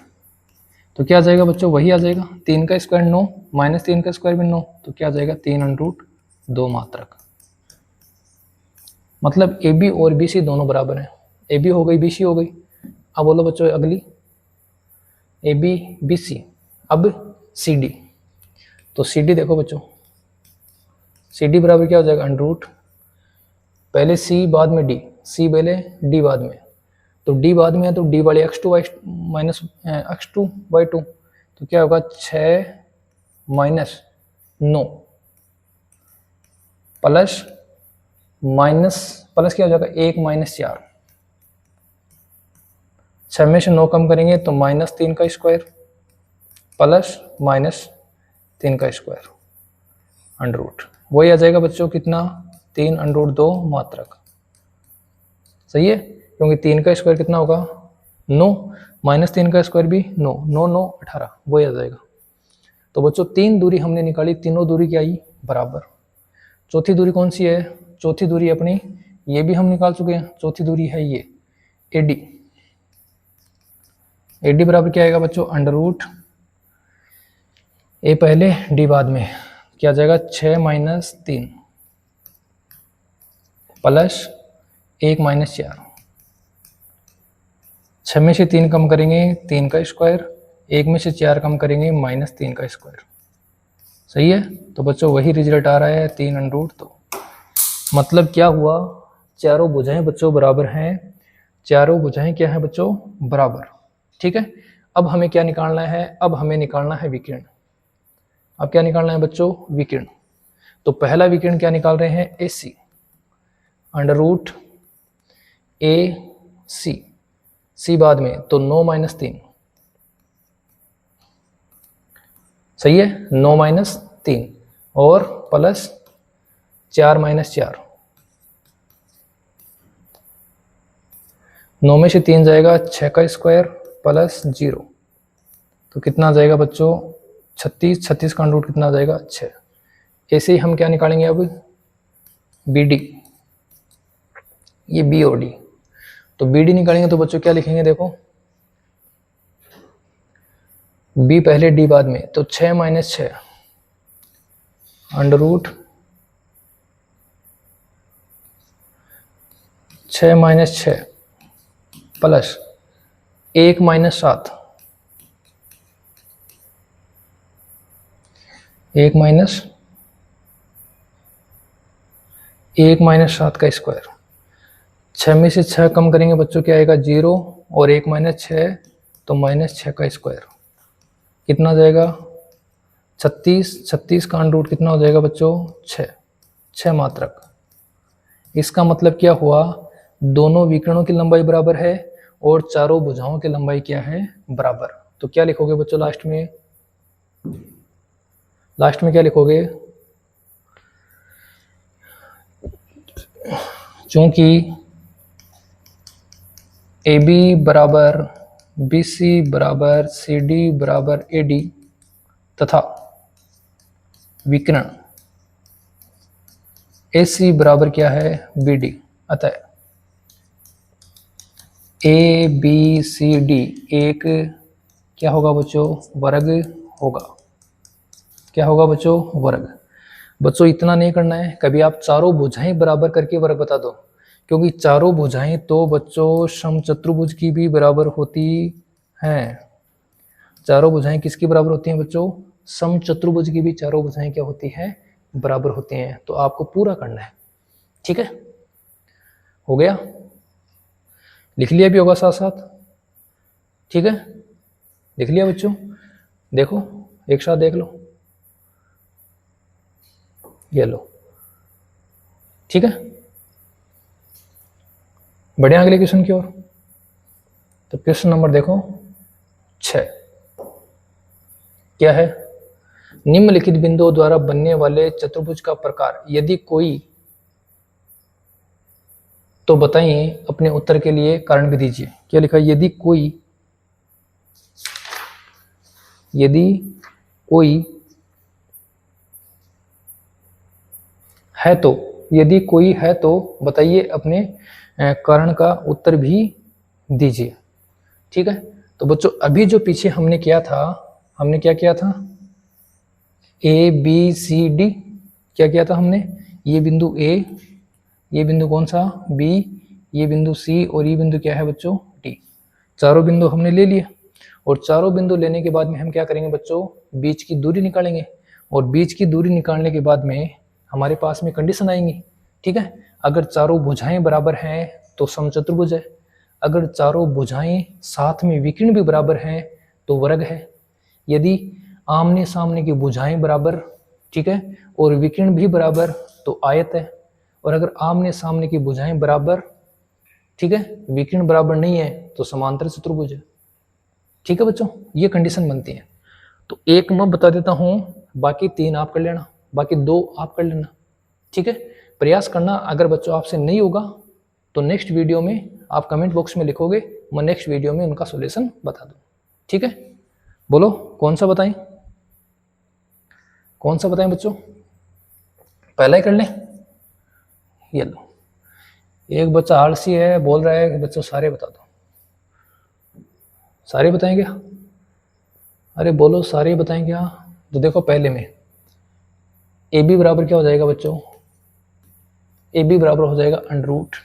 तो क्या आ जाएगा बच्चों, वही आ जाएगा 3 का स्क्वायर 9 माइनस 3 का स्क्वायर भी 9, तो क्या आ जाएगा 3 अंडर रूट 2 मात्रक। मतलब ए बी और BC दोनों बराबर हैं, ए बी हो गई BC हो गई। अब बोलो बच्चों अगली ए बी BC, अब CD। तो CD देखो बच्चों, CD बराबर क्या हो जाएगा अंडर रूट, पहले C बाद में D, C पहले D बाद में, तो D बाद में है तो D वाले x2 माइनस x2 y2, तो क्या होगा 6 माइनस 9 प्लस क्या हो जाएगा 1 माइनस 4, 6 में से 9 कम करेंगे तो -3 का स्क्वायर प्लस -3 का स्क्वायर अंडर रूट, वही आ जाएगा बच्चों कितना 3 अंडर रूट 2 मात्रक। सही है, क्योंकि 3 का स्क्वायर कितना होगा 9, -3 का स्क्वायर भी 9, 9 9 18, वही आ जाएगा। तो बच्चों 3 दूरी हमने निकाली, तीनों दूरी क्या आई बराबर। चौथी दूरी कौन सी है, चौथी दूरी अपनी ये भी हम निकाल चुके हैं, चौथी दूरी है ये AD। AD बराबर क्या आएगा बच्चों अंडर रूट A पहले D बाद में, क्या जाएगा 6 - 3 प्लस 1 - 4। 6 में से 3 कम करेंगे 3 का स्क्वायर, 1 में से 4 कम करेंगे -3 का स्क्वायर। सही है, तो बच्चों वही रिजल्ट आ रहा है 3 अंडर रूट 2। मतलब क्या हुआ, चारों भुजाएं बच्चों बराबर हैं, चारों भुजाएं क्या है बच्चों बराबर। ठीक है, अब हमें क्या निकालना है, अब हमें निकालना है विकिरण। अब क्या निकालना है बच्चों विकिरण। तो पहला विकिरण क्या निकाल रहे हैं AC under root AC, C बाद में तो 9 - 3। सही है, 9 - 3 और प्लस 4 - 4। 9 में से 3 जाएगा 6 का स्क्वायर प्लस 0, तो कितना जाएगा बच्चों 36, 36 का अंडर रूट कितना जाएगा 6। ऐसे ही हम क्या निकालेंगे अब BD, ये B और D। तो BD निकालेंगे तो बच्चों क्या लिखेंगे देखो, B पहले D बाद में, तो 6 - 6 अंडर रूट 6 - 6 प्लस 1 - 7, 1 - 7 का स्क्वायर। 6 में से 6 कम करेंगे बच्चों क्या आएगा 0, और 1 - 6 तो -6 का स्क्वायर कितना जाएगा 36, 36 का अंडर रूट कितना हो जाएगा बच्चों 6 मात्रक। इसका मतलब क्या हुआ, दोनों विकर्णों की लंबाई बराबर है और चारों भुजाओं की लंबाई क्या है बराबर। तो क्या लिखोगे बच्चों लास्ट में, लास्ट में क्या लिखोगे, चूंकि AB बराबर BC बराबर CD बराबर AD तथा विकर्ण AC बराबर क्या है BD, अतः ABCD एक क्या होगा बच्चों वर्ग होगा। क्या होगा बच्चों वर्ग। बच्चों इतना नहीं करना है, कभी आप चारों भुजाएं बराबर करके वर्ग बता दो, क्योंकि चारों भुजाएं तो बच्चों समचतुर्भुज की भी बराबर होती हैं। चारों भुजाएं किसकी बराबर होती हैं बच्चों, समचतुर्भुज की भी चारों भुजाएं क्या होती हैं बराबर होती हैं। तो आपको पूरा करना है, ठीक है, हो गया, लिख लिया भी होगा साथ साथ, ठीक है, लिख लिया बच्चों, देखो एक साथ देख लो, ये लो, ठीक है, बढ़े अगले क्वेश्चन की ओर। तो क्वेश्चन नंबर देखो 6, क्या है, निम्नलिखित बिंदुओं द्वारा बनने वाले चतुर्भुज का प्रकार यदि कोई, तो बताइए, अपने उत्तर के लिए कारण भी दीजिए। क्या लिखा है, यदि कोई है तो, यदि कोई है तो बताइए, अपने कारण का उत्तर भी दीजिए। ठीक है, तो बच्चों अभी जो पीछे हमने किया था, हमने क्या किया था, ABCD क्या किया था हमने, ये बिंदु A, ये बिंदु कौन सा B, ये बिंदु C और ये बिंदु क्या है बच्चों D। चारों बिंदु हमने ले लिए, और चारों बिंदु लेने के बाद में हम क्या करेंगे बच्चों, बीच की दूरी निकालेंगे, और बीच की दूरी निकालने के बाद में हमारे पास में कंडीशन आएंगी। ठीक है, अगर चारों भुजाएं बराबर हैं तो समचतुर्भुज है, अगर चारों भुजाएं साथ में विकर्ण भी बराबर हैं तो वर्ग है, यदि आमने सामने की भुजाएं बराबर, ठीक है, और विकर्ण भी बराबर तो आयत है, और अगर आमने सामने की भुजाएं बराबर ठीक है, विकर्ण बराबर नहीं है तो समांतर चतुर्भुज है। ठीक है बच्चों, ये कंडीशन बनती है। तो एक मैं बता देता हूं, बाकी 3 आप कर लेना, बाकी 2 आप कर लेना। ठीक है, प्रयास करना। अगर बच्चों आपसे नहीं होगा तो नेक्स्ट वीडियो में आप कमेंट बॉक्स में लिखोगे, मैं नेक्स्ट वीडियो में उनका सॉल्यूशन बता दूं। ठीक है, बोलो कौन सा बताएं, कौन सा बताएं बच्चों, पहला ही कर लें? ये लो, एक बच्चा आलसी है, बोल रहा है कि बच्चों सारे बता दो। सारे बताएं क्या? अरे बोलो सारे बताएं क्या? तो देखो पहले में ए बी बराबर क्या हो जाएगा बच्चों? ए बी बराबर हो जाएगा under root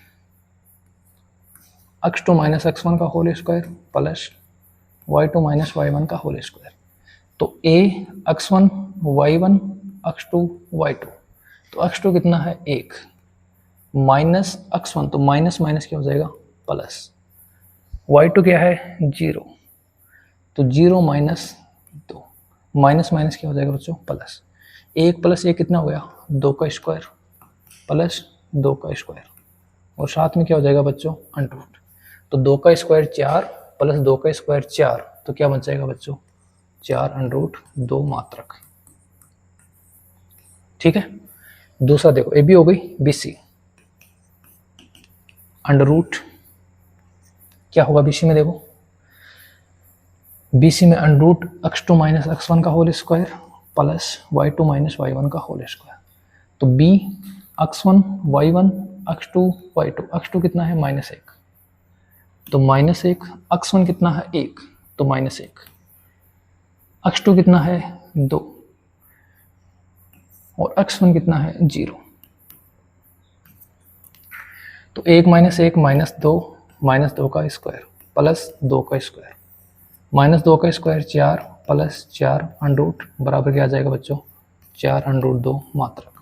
x2 minus x1 का whole square plus y2 minus y1 का होल स्क्वायर। तो a x1 y1 x2 y2, तो x2 कितना है 1 माइनस x1, तो माइनस माइनस क्या हो जाएगा प्लस, y2 क्या है 0, तो 0 माइनस 2, माइनस माइनस क्या हो जाएगा बच्चों प्लस, 1 प्लस 1 कितना हो गया 2 का स्क्वायर प्लस 2 का स्क्वायर, और साथ में क्या हो जाएगा बच्चों अंडर रूट। तो 2 का स्क्वायर 4 प्लस 2 का स्क्वायर 4, तो क्या बच जाएगा बच्चों 4 अंडर रूट 2 मात्रक। ठीक है, दूसरा देखो ए बी हो गई बी सी, अंडर रूट क्या होगा बीसी में, देखो बीसी में under root x2 minus x1 का whole square plus y2 minus y1 का होल स्क्वायर। तो b x1 y1 x2 y2, x2 कितना है -1, तो -1, x1 कितना है 1, तो -1, x2 कितना है 2 और x1 कितना है 0। तो 1 माइनस 1 माइनस 2 का स्क्वायर प्लस 2 का स्क्वायर, माइनस 2 का स्क्वायर 4 प्लस 4 अंडर रूट बराबर क्या आ जाएगा बच्चों 4 अंडर रूट 2 मात्रक।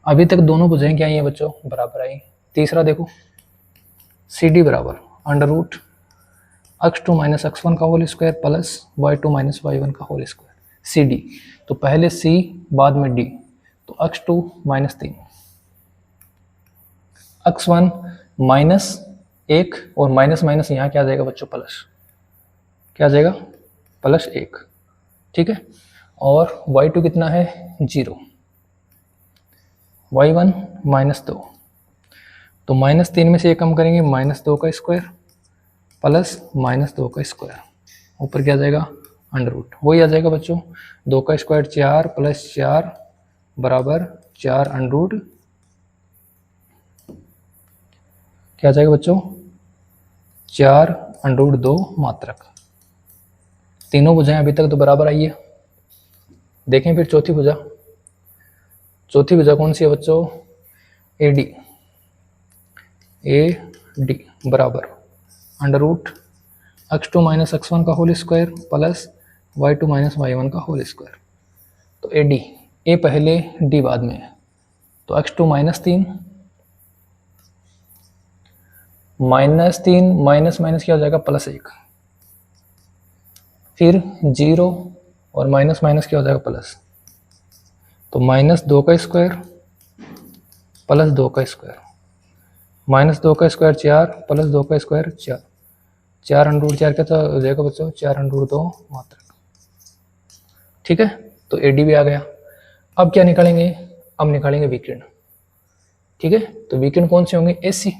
अभी तक दोनों भुजाएं क्या आई हैं बच्चों बराबर आई। तीसरा देखो सी डी बराबर under root x2 minus x1 का whole square plus y2 minus y1 का होल स्क्वायर, सी डी। तो पहले c बाद में d, तो x2 माइनस 3, x1 माइनस 1 और माइनस माइनस यहाँ क्या आ जाएगा बच्चों प्लस, क्या आ जाएगा +1। ठीक है, और y2 कितना है 0, y1 -2, तो -3 में से 1 कम करेंगे -2 का स्क्वायर प्लस -2 का स्क्वायर, ऊपर क्या आ जाएगा अंडर रूट, वही आ जाएगा बच्चों 2 का स्क्वायर 4 प्लस 4 बराबर 4 अंडर रूट, क्या आ जाएगा बच्चों 4 अंडर रूट 2 मात्रक। तीनों भुजाएं अभी तक तो बराबर आई है। देखें फिर चौथी भुजा, चौथी भुजा कौन सी है बच्चों ए डी बराबर under root x2 minus x1 का whole square plus y2 minus y1 का होल स्क्वायर। तो ए डी, ए पहले डी बाद में है, तो x2 -3 -3 माइनस माइनस क्या हो जाएगा +1, फिर 0 और माइनस माइनस क्या हो जाएगा प्लस, तो -2 का स्क्वायर प्लस 2 का स्क्वायर, -2 का स्क्वायर 4 प्लस 2 का स्क्वायर 4, 4 अंडर रूट 4 क्या हो जाएगा बच्चों 4 अंडर रूट 2 मात्रक। ठीक है, तो ए डी भी आ गया। अब क्या निकालेंगे, अब निकालेंगे विकर्ण। ठीक है, तो विकर्ण कौन से होंगे ए सी,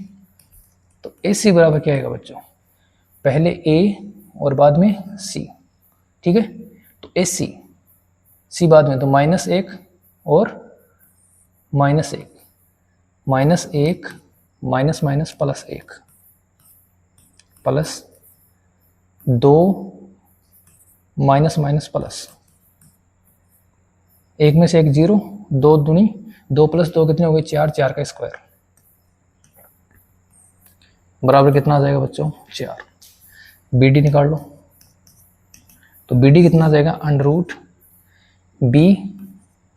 तो ए सी बराबर क्या आएगा बच्चों पहले ए और बाद में सी। ठीक है, तो ए सी बाद में, तो -1 और -1, -1 minus minus +1 plus 2 minus minus plus, 1 में से 1 0, 2 दूनी 2 प्लस 2 कितने हो गए 4, 4 का स्क्वायर बराबर कितना आ जाएगा बच्चों 4। बी डी निकाल लो, तो बी डी कितना आ जाएगा अंडर रूट बी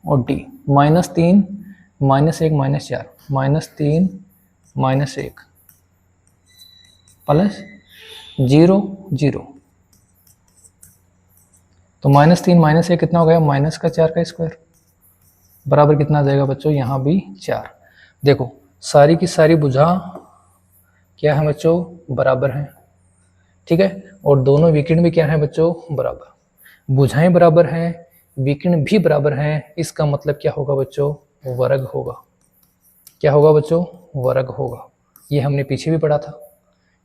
और डी, -3 -1 -4, -3 -1 प्लस 0 0, तो -3 -1 कितना हो गया -4 का स्क्वायर बराबर कितना आ जाएगा बच्चों यहाँ भी 4। देखो सारी की सारी भुजा क्या है बच्चों, बराबर हैं। ठीक है, और दोनों विकर्ण भी क्या है बच्चों, बराबर। भुजाएं बराबर हैं, विकर्ण भी बराबर हैं, इसका मतलब क्या होगा बच्चों, वर्ग होगा। क्या होगा बच्चों, वर्ग होगा। ये हमने पीछे भी पढ़ा था।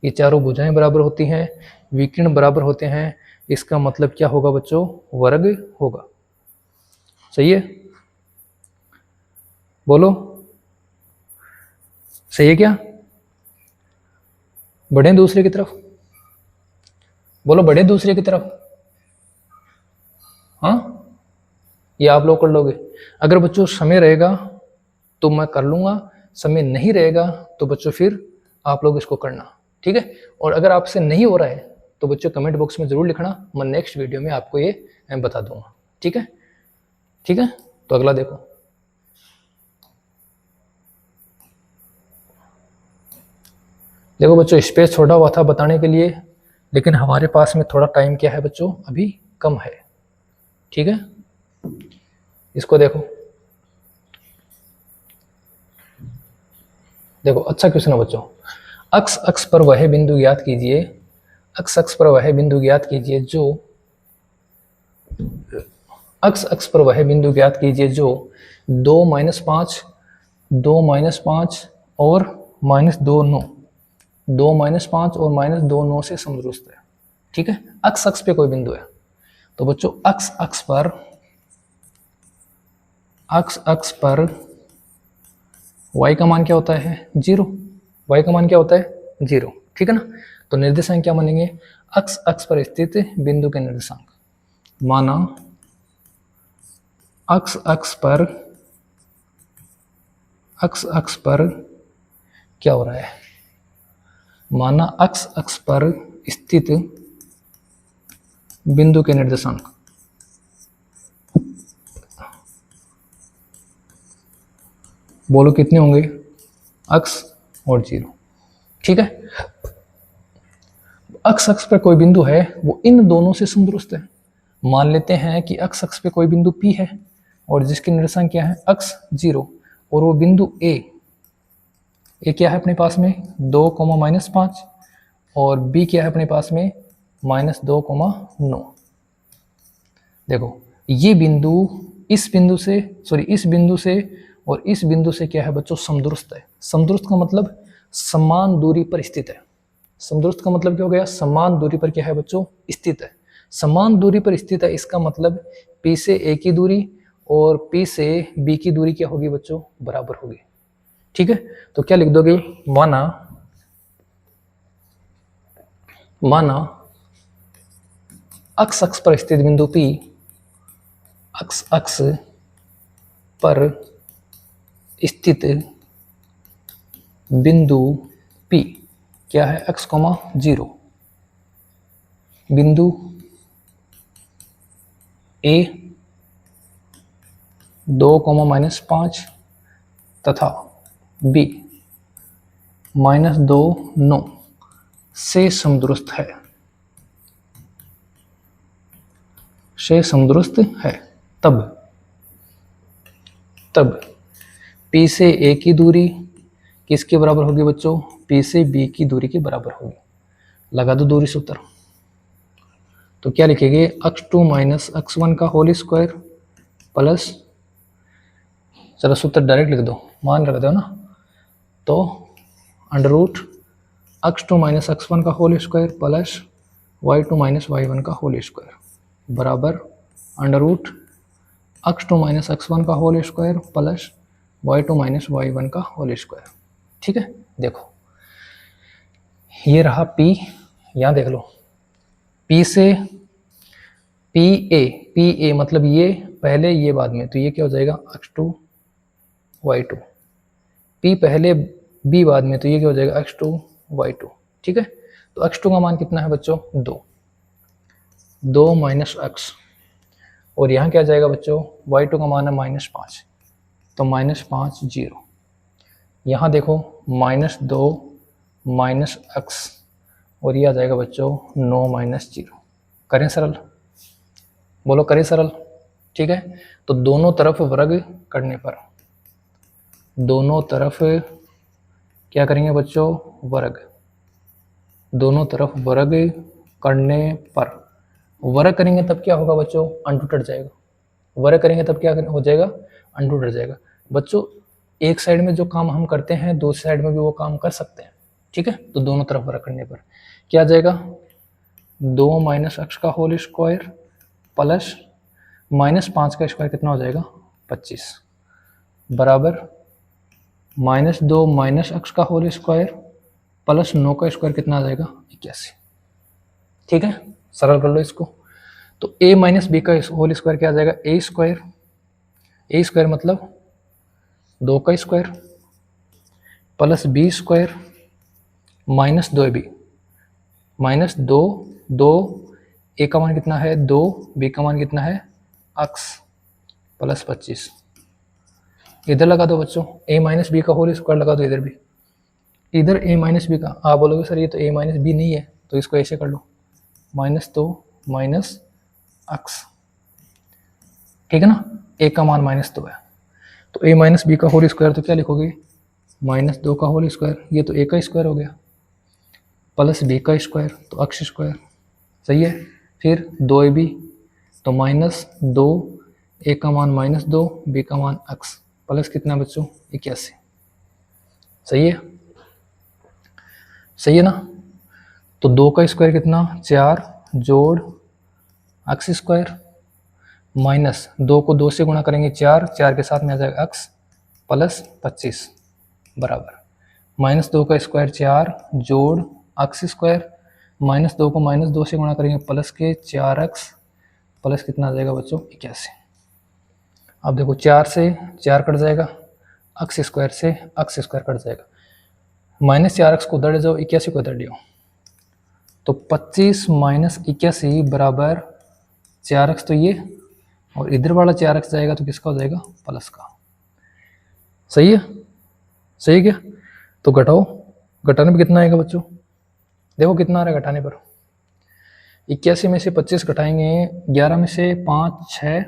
ये चारों भुजाएं बराबर होती हैं, विकर्ण बराबर होते हैं, इसका मतलब क्या होगा बच्चों, वर्ग होगा। सही है, बोलो सही है क्या? बढ़े दूसरे की तरफ, बोलो बढ़े दूसरे की तरफ। हाँ, ये आप लोग कर लोगे। अगर बच्चों समय रहेगा तो मैं कर लूंगा, समय नहीं रहेगा तो बच्चों फिर आप लोग इसको करना। ठीक है, और अगर आपसे नहीं हो रहा है तो बच्चों कमेंट बॉक्स में जरूर लिखना, मैं नेक्स्ट वीडियो में आपको ये बता दूंगा। ठीक है, ठीक है, तो अगला देखो। देखो बच्चों, स्पेस छोड़ा हुआ था बताने के लिए, लेकिन हमारे पास में थोड़ा टाइम क्या है बच्चों, अभी कम है। ठीक है, इसको देखो। देखो अच्छा क्वेश्चन है बच्चों। अक्ष अक्ष पर वह बिंदु ज्ञात कीजिए, अक्ष अक्ष पर वह बिंदु ज्ञात कीजिए जो, अक्ष अक्ष पर वह बिंदु ज्ञात कीजिए जो 2 - 5, 2 - 5 और -2 9, 2 - 5 और -2 9 से समरूप है। ठीक है, अक्ष अक्ष पे कोई बिंदु है। तो बच्चों अक्ष अक्ष पर, अक्ष अक्ष पर y का मान क्या होता है, 0। y का मान क्या होता है, 0। ठीक है ना, तो निर्देशांक क्या मानेंगे, अक्ष अक्ष पर स्थित बिंदु के निर्देशांक। माना अक्ष अक्ष पर, अक्ष अक्ष पर क्या हो रहा है, माना अक्ष अक्ष पर स्थित बिंदु के निर्देशांक। बोलो कितने होंगे, अक्ष और 0। ठीक है, अक्ष अक्ष पर कोई बिंदु है वो इन दोनों से समदुरुस्त है। मान लेते हैं कि अक्ष अक्ष पे कोई बिंदु P है और जिसके निर्देशांक क्या है, अक्ष 0, और वो बिंदु A क्या है अपने पास में 2, -5, और B क्या है अपने पास में -2, 9। देखो ये बिंदु इस बिंदु से, सॉरी इस बिंदु से और इस बिंदु से क्या है बच्चों, समदुरुस्त है। समदुरुस्त का मतलब समान दूरी पर स्थित है। समदुरुस्त का मतलब क्या हो गया, समान दूरी पर क्या है बच्चों, स्थित है। समान दूरी पर स्थित है, इसका मतलब P से A की दूरी और P से B की दूरी क्या होगी बच्चों, बराबर होगी। ठीक है, तो क्या लिख दोगे, माना, माना अक्ष अक्ष पर स्थित बिंदु P, अक्ष अक्ष पर स्थित बिंदु P क्या है, x, 0। बिंदु A 2, -5 तथा B -2, 9 से समदुरुस्त है, से समदुरुस्त है। तब P से A की दूरी किसके बराबर होगी बच्चों, P से B की दूरी के बराबर होगी। लगा दो दूरी सूत्र। तो क्या लिखेंगे, x2 - x1 का होल स्क्वायर प्लस, चलो सूत्र डायरेक्ट लिख दो, मान रख दो ना, तो अंडररूट x2 - x1 का whole square plus y2 - y1 का होल स्क्वायर बराबर अंडररूट x2 - x1 का whole square plus y2 - y1 का होल स्क्वायर। ठीक है, देखो ये रहा P, यहाँ देख लो P से PA मतलब ये पहले ये बाद में, तो ये क्या हो जाएगा x2 y2, P पहले B बाद में, तो ये क्या हो जाएगा x2 y2। ठीक है, तो x2 का मान कितना है बच्चों, 2 - x, और यहाँ क्या जाएगा बच्चों, y2 का मान है -5, तो -5 0। यहाँ देखो -2 -x, और ये आ जाएगा बच्चों 9 - 0। करें सरल, बोलो करें सरल। ठीक है, तो दोनों तरफ वर्ग करने पर, दोनों तरफ क्या करेंगे बच्चों, वर्ग, दोनों तरफ वर्ग करने पर, वर्ग करेंगे तब क्या होगा बच्चों, अंडू कट जाएगा। वर्ग करेंगे तब क्या हो जाएगा, अंडू कट जाएगा। बच्चों एक साइड में जो काम हम करते हैं दूसरी साइड में भी वो काम कर सकते हैं, ठीक है। तो दोनों तरफ वर्ग करने पर क्या आ जाएगा, 2 माइनस x का होल स्क्वायर प्लस -5 का स्क्वायर कितना हो जाएगा, 25 बराबर -2 माइनस x का होल स्क्वायर प्लस 9 का स्क्वायर कितना आ जाएगा, 81। ठीक है, सरल कर लो इसको। तो a माइनस बी का होल स्क्वायर क्या आ जाएगा, a स्क्वायर, a स्क्वायर मतलब 2 का square plus b square minus 2ab, minus 2 a का मान कितना है 2, b का मान कितना है x प्लस 25। इधर लगा दो बच्चों, a माइनस बी का होल स्क्वायर लगा दो इधर भी, इधर a माइनस बी का, आप बोलोगे सर ये तो a माइनस बी नहीं है, तो इसको ऐसे कर लो -2 माइनस x, ठीक है ना, a का मान -2 है, तो a माइनस बी का होल स्क्वायर तो क्या लिखोगे, -2 का होल स्क्वायर, ये तो a का स्क्वायर हो गया, प्लस b का स्क्वायर तो x स्क्वायर, सही है। फिर 2ab तो -2, a का मान -2, b का मान x प्लस कितना बच्चों 81, सही है, सही है ना। तो 2 का स्क्वायर कितना 4 जोड़ x स्क्वायर माइनस 2 को 2 से गुणा करेंगे 4, 4 के साथ में आ जाएगा x प्लस 25 बराबर -2 का स्क्वायर 4 जोड़ x स्क्वायर -2 को -2 से गुणा करेंगे प्लस के 4x प्लस कितना आ जाएगा बच्चों 81। अब देखो 4 से 4 कट जाएगा, x स्क्वायर से x स्क्वायर कट जाएगा, -4x को उधर ले जाओ, 81 को उधर ले आओ, तो 25 माइनस 81 बराबर 4x, तो ये और इधर वाला 4x जाएगा तो किसका हो जाएगा, प्लस का, सही है, सही है क्या। तो घटाओ, घटाने पर कितना आएगा बच्चों, देखो कितना आ रहा है घटाने पर, 81 में से 25 घटाएंगे, 11 में से 5 6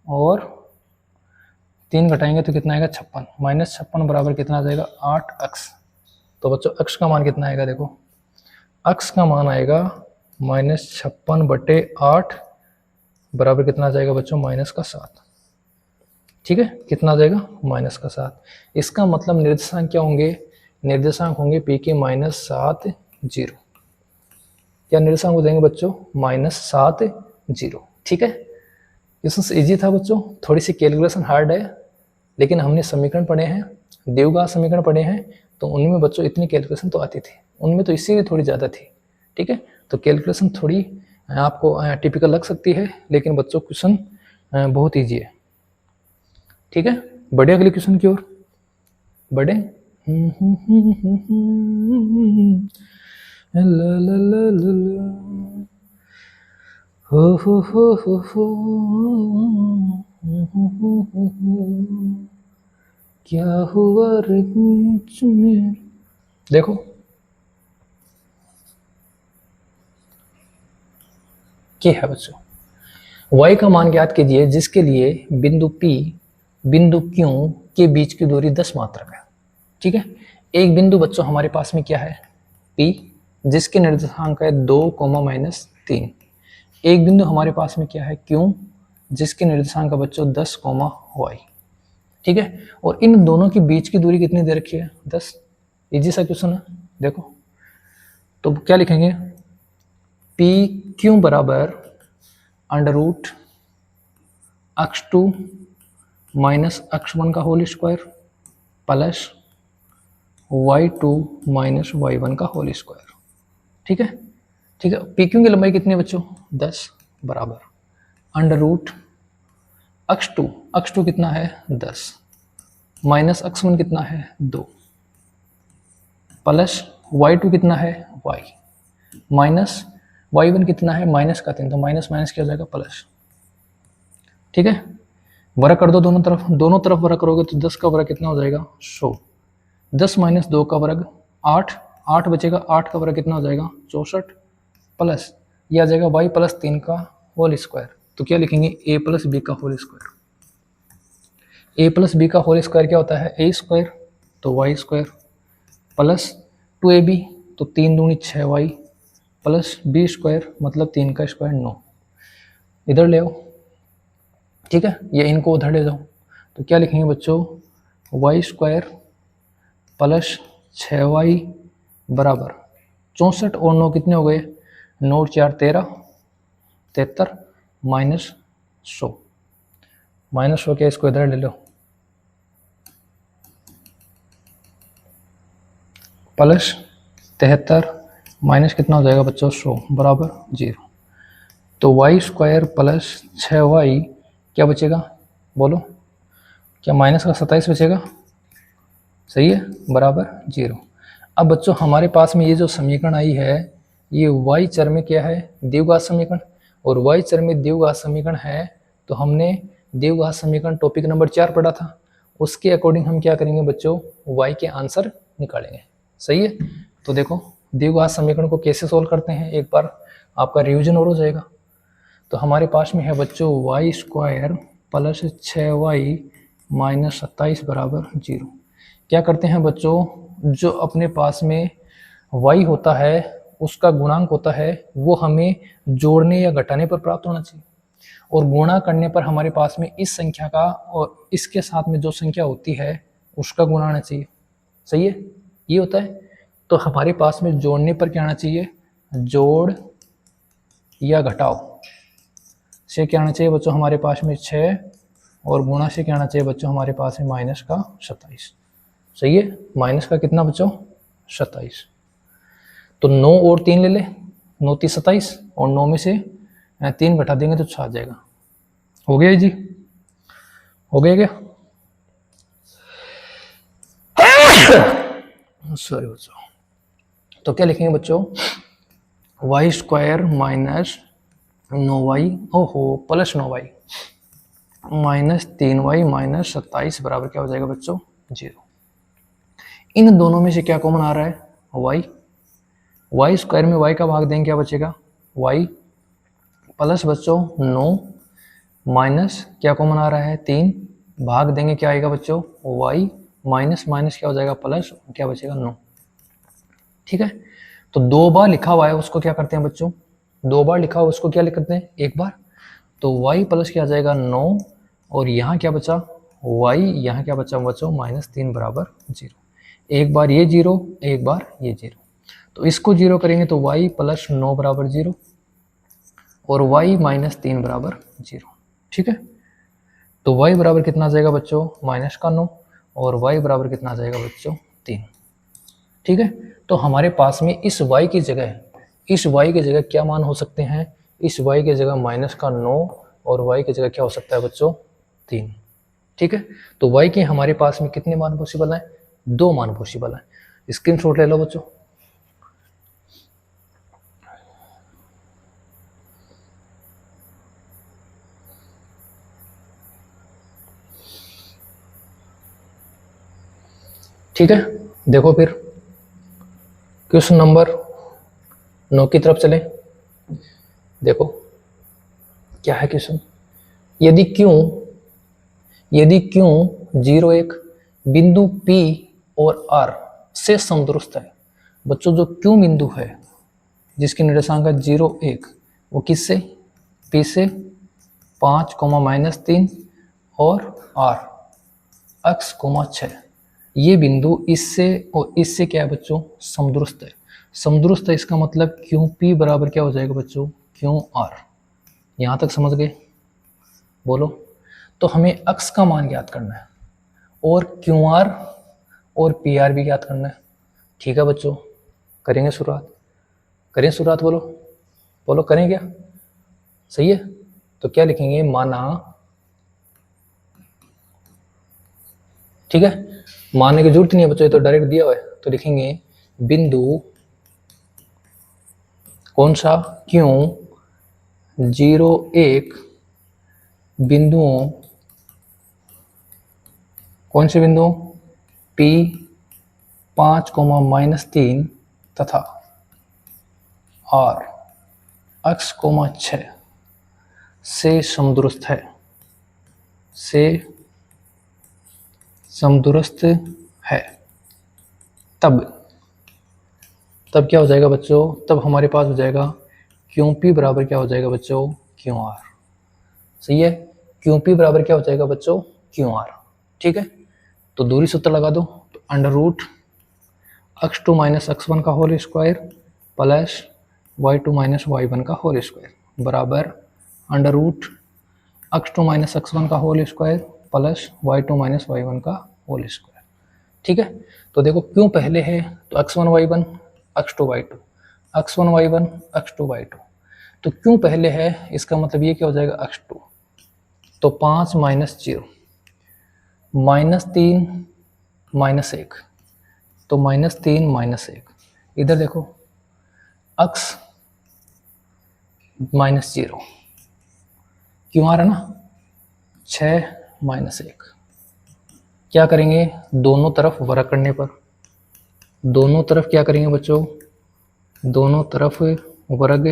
और 3 घटाएंगे तो कितना आएगा 56, -56 बराबर कितना आ जाएगा 8x। तो बच्चों x का मान कितना आएगा, देखो x का मान आएगा -56/8 बराबर कितना आ जाएगा बच्चों -7, ठीक है, कितना आ जाएगा -7। इसका मतलब निर्देशांक क्या होंगे, निर्देशांक होंगे p के -7 0, क्या निर्देशांक हो जाएंगे बच्चों -7 0, ठीक है। क्वेश्चन इजी था बच्चों, थोड़ी सी कैलकुलेशन हार्ड है, लेकिन हमने समीकरण पढ़े हैं, देवघात समीकरण पढ़े हैं, तो उनमें बच्चों इतनी कैलकुलेशन तो आती थी, उनमें तो इसीलिए थोड़ी ज़्यादा थी, ठीक है। तो कैलकुलेशन थोड़ी आपको टिपिकल लग सकती है, लेकिन बच्चों क्वेश्चन बहुत ईजी है, ठीक है। बढ़े अगले क्वेश्चन की ओर, बढ़े। क्या हुआ रे चुने, देखो क्या है बच्चों, y का मान ज्ञात कीजिए जिसके लिए बिंदु P बिंदु Q के बीच की दूरी 10 मात्रक है, ठीक है। एक बिंदु बच्चों हमारे पास में क्या है P, जिसके निर्देशांक है 2, -3। एक बिंदु हमारे पास में क्या है Q, जिसके निर्देशांक है बच्चों 10, y, ठीक है। और इन दोनों के बीच की दूरी कितनी दे रखी है 10, इजी सा क्वेश्चन है, देखो तो क्या लिखेंगे, पी क्यू बराबर √ x2 माइनस x1 का whole square plus y2 minus y1 का होल स्क्वायर, ठीक है, ठीक है। पी क्यू की लंबाई कितनी है बच्चों 10 बराबर √ x2 कितना है 10 माइनस x1 कितना है 2 प्लस y2 कितना है y माइनस y1 कितना है -3, तो माइनस क्या हो जाएगा प्लस, ठीक है। वर्ग कर दो दोनों तरफ वर्ग करोगे तो 10 का वर्ग कितना हो जाएगा 100, 10 - 2 का वर्ग 8 बचेगा, 8 का वर्ग कितना हो जाएगा 64 प्लस ये आ जाएगा y + 3 का होल स्क्वायर, तो क्या लिखेंगे a + b का होल स्क्वायर। a + b का होल स्क्वायर क्या होता है a स्क्वायर, तो y स्क्वायर प्लस 2ab तो 3 दूनी 6y प्लस b स्क्वायर मतलब 3 का स्क्वायर 9, इधर ले आओ, ठीक है, ये इनको उधर ले जाओ, तो क्या लिखेंगे बच्चों, y स्क्वायर प्लस 6y बराबर 64 और 9 कितने हो गए, 9 और 4 13, 73 माइनस 100, माइनस हो गया, इसको इधर ले लो, प्लस 73 माइनस कितना हो जाएगा बच्चों 100 बराबर 0। तो y स्क्वायर प्लस 6y क्या बचेगा, बोलो, क्या माइनस का 27 बचेगा, सही है, बराबर 0। अब बच्चों हमारे पास में ये जो समीकरण आई है, ये y चर में क्या है, द्विघात समीकरण, और y चर में द्विघात समीकरण है, तो हमने द्विघात समीकरण टॉपिक नंबर 4 पढ़ा था, उसके अकॉर्डिंग हम क्या करेंगे बच्चों, y के आंसर निकालेंगे, सही है। तो देखो द्विघात समीकरण को कैसे सोल्व करते हैं, एक बार आपका रिवीजन और हो जाएगा। तो हमारे पास में है बच्चों y square plus 6y minus 27 बराबर 0। क्या करते हैं बच्चों, जो अपने पास में y होता है उसका गुणांक होता है वो हमें जोड़ने या घटाने पर प्राप्त होना चाहिए, और गुणा करने पर हमारे पास में इस संख्या का और इसके साथ में जो संख्या होती है उसका गुणा आना चाहिए, सही है, ये होता है। तो हमारे पास में जोड़ने पर क्या आना चाहिए, जोड़ या घटाओ से क्या आना चाहिए बच्चों, हमारे पास में 6, और गुणा से क्या आना चाहिए बच्चों, हमारे पास में माइनस का 27, सही है, माइनस का कितना बच्चों 27। तो 9 और 3 ले ले, 9 3 27, और 9 में से 3 घटा देंगे तो 6 आ जाएगा, हो गया जी, हो गया क्या, सॉरी बच्चों। तो क्या लिखेंगे बच्चों, y स्क्वायर माइनस 9y ओहो plus 9y minus 3y minus 27 बराबर क्या हो जाएगा बच्चों 0। इन दोनों में से क्या कॉमन आ रहा है, y स्क्वायर में y का भाग देंगे क्या बचेगा, y प्लस बच्चों 9 माइनस क्या कॉमन आ रहा है 3, भाग देंगे क्या आएगा बच्चों y माइनस माइनस क्या हो जाएगा प्लस, क्या बचेगा 9, ठीक है। तो 2 बार लिखा हुआ है उसको क्या करते हैं बच्चों, 2 बार लिखा हुआ उसको क्या लिख करते हैं, एक बार, तो y प्लस क्या आ जाएगा 9, और यहाँ क्या बचा y, यहाँ क्या बचा बच्चों माइनस 3 बराबर 0, एक बार ये 0 एक बार ये 0, तो इसको 0 करेंगे तो y प्लस 9 बराबर 0 और y माइनस 3 बराबर 0, ठीक है। तो y बराबर कितना आ जाएगा बच्चों माइनस का 9, और y बराबर कितना आ जाएगा बच्चों 3, ठीक है। तो हमारे पास में इस y की जगह, इस y की जगह क्या मान हो सकते हैं, इस y की जगह माइनस का 9 और y की जगह क्या हो सकता है बच्चों 3, ठीक है। तो y के हमारे पास में कितने मान पॉसिबल हैं, 2 मान पॉसिबल हैं, स्क्रीनशॉट ले लो बच्चों। ठीक है, देखो फिर क्वेश्चन नंबर 9 की तरफ चलें। देखो क्या है क्वेश्चन, यदि क्यों 0 1 बिंदु P और R से समदुरुस्त है। बच्चों जो क्यों बिंदु है जिसकी निर्देशांक 0 1 वो किससे, P से 5 -3 और R x 6, ये बिंदु इससे और इससे क्या है बच्चों समदुरुस्त है। समदुरुस्त है इसका मतलब क्यों P बराबर क्या हो जाएगा बच्चों क्यों R, यहाँ तक समझ गए, बोलो। तो हमें x का मान ज्ञात करना है और QR और PR भी ज्ञात करना है, ठीक है बच्चों। करेंगे शुरुआत, करें शुरुआत, बोलो बोलो करें क्या, सही है। तो क्या लिखेंगे, माना, ठीक है, मानने की जरूरत नहीं है बच्चों, ये तो डायरेक्ट दिया हुआ है। तो लिखेंगे बिंदु कौन सा, क्यों 0 1 बिंदुओं, कौन से बिंदुओं P 5 -3 तथा R x 6 से समदुरुस्त है, से समदुरुस्त है, तब तब क्या हो जाएगा बच्चों, तब हमारे पास हो जाएगा क्यू पी बराबर क्या हो जाएगा बच्चों, क्यू आर। सही है, क्यू पी बराबर क्या हो जाएगा बच्चों, क्यू आर। ठीक है, तो दूरी सूत्र लगा दो, तो under root x2 minus x1 का whole square plus y2 minus y1 का होल स्क्वायर बराबर under root x2 minus x1 का whole square plus y2 minus y1 का होल स्क्वायर। ठीक है, तो देखो क्यों पहले है तो x1 y1 x2 y2 x1 y1 x2 y2, तो क्यों पहले है इसका मतलब ये क्या हो जाएगा x2, तो 5 माइनस 0 माइनस 3 माइनस 1, तो माइनस 3 माइनस 1, इधर देखो x माइनस 0 क्यों आ रहा ना 6 माइनस 1, क्या करेंगे दोनों तरफ वर्ग करने पर, दोनों तरफ क्या करेंगे बच्चों, दोनों तरफ वर्ग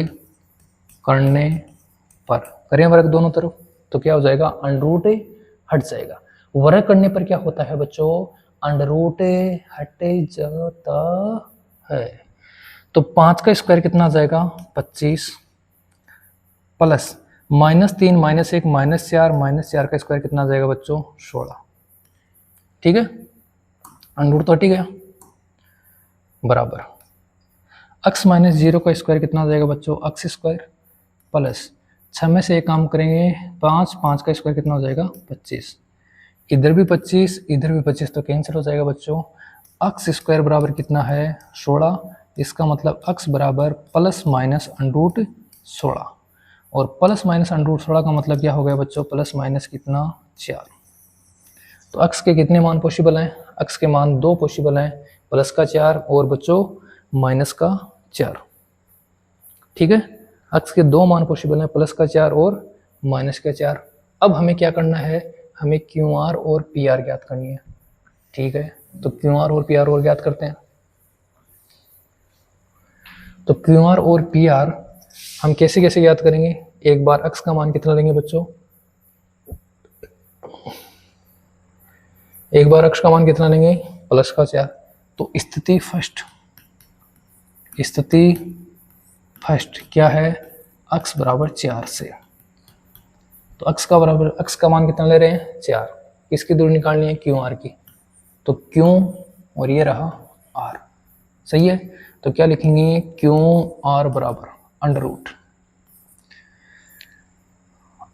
करने पर, करें वर्ग दोनों तरफ तो क्या हो जाएगा अंडर रूट हट जाएगा। वर्ग करने पर क्या होता है बच्चों, अंडर रूट हट जाता है। तो 5 का स्क्वायर कितना आ जाएगा 25 प्लस माइनस 3 माइनस 1 माइनस 4 का स्क्वायर कितना आ जाएगा बच्चों 16। ठीक है, अंडर रूट तो हट गया बराबर x माइनस 0 का स्क्वायर कितना आ जाएगा बच्चों x स्क्वायर प्लस 6 में से एक काम करेंगे 5 का स्क्वायर कितना हो जाएगा 25, इधर भी 25 इधर भी 25 तो कैंसिल हो जाएगा बच्चों। x स्क्वायर बराबर कितना है 16, इसका मतलब x बराबर प्लस माइनस अंडर रूट 16, और प्लस माइनस अंडर रूट 16 का मतलब क्या हो गया बच्चों प्लस माइनस कितना 4। तो x के कितने मान पॉसिबल हैं, x के मान 2 पॉसिबल हैं, प्लस का 4 और बच्चों माइनस का 4। ठीक है, x के 2 मान पॉसिबल हैं, प्लस का 4 और माइनस का 4। अब हमें क्या करना है, हमें क्यू आर और पी आर ज्ञात करनी है। ठीक है, तो क्यू आर और पी आर और ज्ञात करते हैं। तो क्यू आर और पी आर हम कैसे कैसे ज्ञात करेंगे, एक बार x का मान कितना लेंगे बच्चों, एक बार x का मान कितना लेंगे प्लस का 4, तो स्थिति फर्स्ट क्या है x बराबर 4 से, तो x का बराबर x का मान कितना ले रहे हैं 4, किसकी दूरी निकालनी है क्यू आर की, तो क्यू और ये रहा r। सही है, तो क्या लिखेंगे क्यू आर बराबर अंडर रूट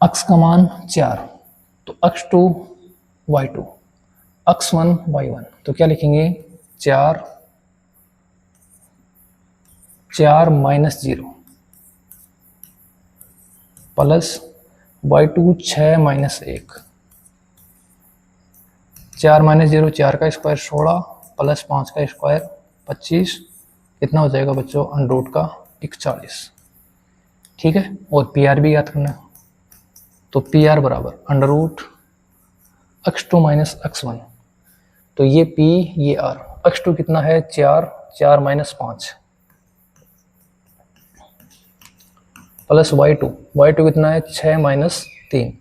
x का मान 4, तो x2 y2 x1 y1, तो क्या लिखेंगे 4 minus 0 plus y2 6 minus 1, 4 minus 0 4 का स्क्वायर 16 प्लस 5 का स्क्वायर 25, कितना हो जाएगा बच्चों अंडर रूट का 41। ठीक है, और पी आर भी याद करना है, तो पी आर बराबर under root x2 minus x1, तो ये p ये r, x2 कितना है 4 माइनस 5 प्लस y2 कितना है 6 माइनस 3,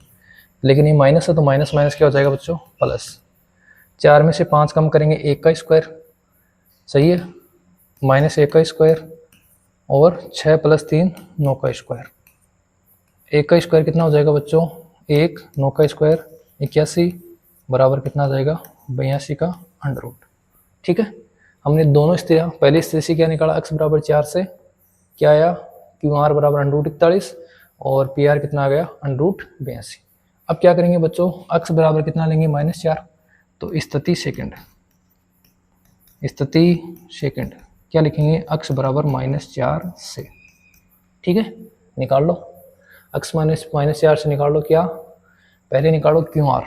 लेकिन ये माइनस है तो माइनस माइनस क्या हो जाएगा बच्चों प्लस, 4 में से 5 कम करेंगे 1 का स्क्वायर, सही है, माइनस 1 का स्क्वायर और 6 प्लस 3 9 का स्क्वायर, 1 का स्क्वायर कितना हो जाएगा बच्चों 1, 9 का स्क्वायर 81 बराबर कितना आ जाएगा 82 का अंडर रूट। ठीक है, हमने दोनों स्थितियाँ, पहली स्थिति से क्या निकाला x बराबर 4 से क्या आया क्यू आर बराबर अंडर रूट 41 और पी आर कितना आ गया अंडर रूट 82। अब क्या करेंगे बच्चों, x बराबर कितना लेंगे -4, तो स्थिति सेकंड क्या लिखेंगे x बराबर -4 से। ठीक है, निकाल लो x -4 से निकाल लो, क्या पहले निकालो क्यू आर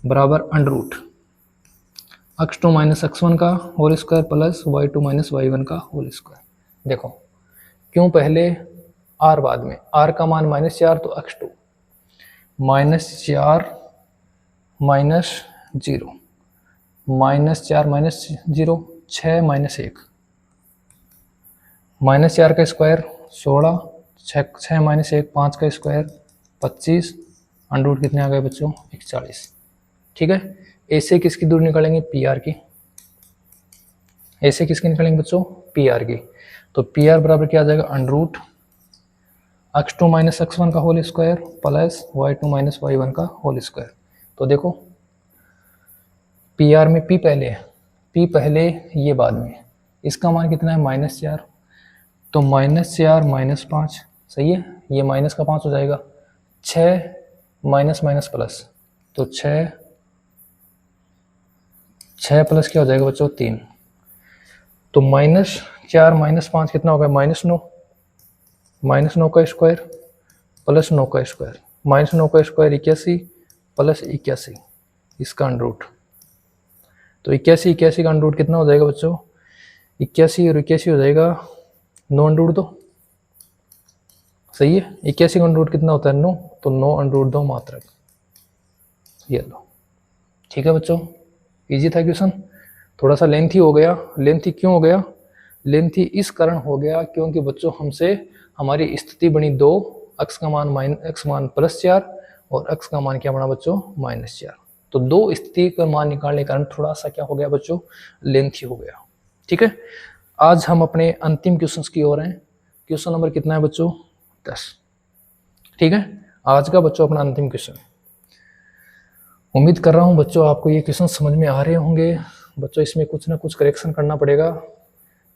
बराबर under root x2 minus x1 का whole square plus y2 minus y1 का होल स्क्वायर। देखो क्यों पहले r बाद में, r का मान -4 तो x2 -4 माइनस 0 -4 माइनस 0 6 माइनस 1, -4 का स्क्वायर 16, 6 माइनस 1 5 का स्क्वायर 25, अंडर रूट कितने आ गए बच्चों 41। ठीक है, ऐसे किसकी दूरी निकालेंगे पी आर की, ऐसे किसके निकलेंगे बच्चों, पी आर की। तो पी आर बराबर क्या आ जाएगा, under root x2 minus x1 का whole square plus y2 minus y1 का होल स्क्वायर। तो देखो पी आर में p पहले है, p पहले ये बाद में, इसका मान कितना है -4, तो -4 -5 सही है, ये माइनस का 5 हो जाएगा, 6 माइनस माइनस प्लस, तो 6 प्लस क्या हो जाएगा बच्चों 3, तो -4 -5 कितना होगा -9, -9 का स्क्वायर प्लस 9 का स्क्वायर, -9 का स्क्वायर 81 प्लस 81 इसका अंडर रूट, तो 81 का अंडर रूट कितना हो जाएगा बच्चों, 81 और 81 हो जाएगा 9 अंडर रूट 2, सही है। 81 का अंडर रूट कितना होता है 9, तो 9 अंडर रूट 2 मात्रक, ये लो। ठीक है बच्चों, इजी था क्वेश्चन, थोड़ा सा लेंथी हो गया। लेंथी क्यों हो गया, लेंथी इस कारण हो गया क्योंकि बच्चों हमसे हमारी स्थिति बनी 2, x का मान +4 और x का मान क्या बना बच्चों -4, तो 2 स्थिति का मान निकालने के कारण थोड़ा सा क्या हो गया बच्चों, लेंथी हो गया। ठीक है, आज हम अपने अंतिम क्वेश्चन की ओर हैं। क्वेश्चन नंबर कितना है बच्चों 10। ठीक है, आज का बच्चों अपना अंतिम क्वेश्चन। उम्मीद कर रहा हूँ बच्चों आपको ये क्वेश्चन समझ में आ रहे होंगे। बच्चों इसमें कुछ ना कुछ करेक्शन करना पड़ेगा,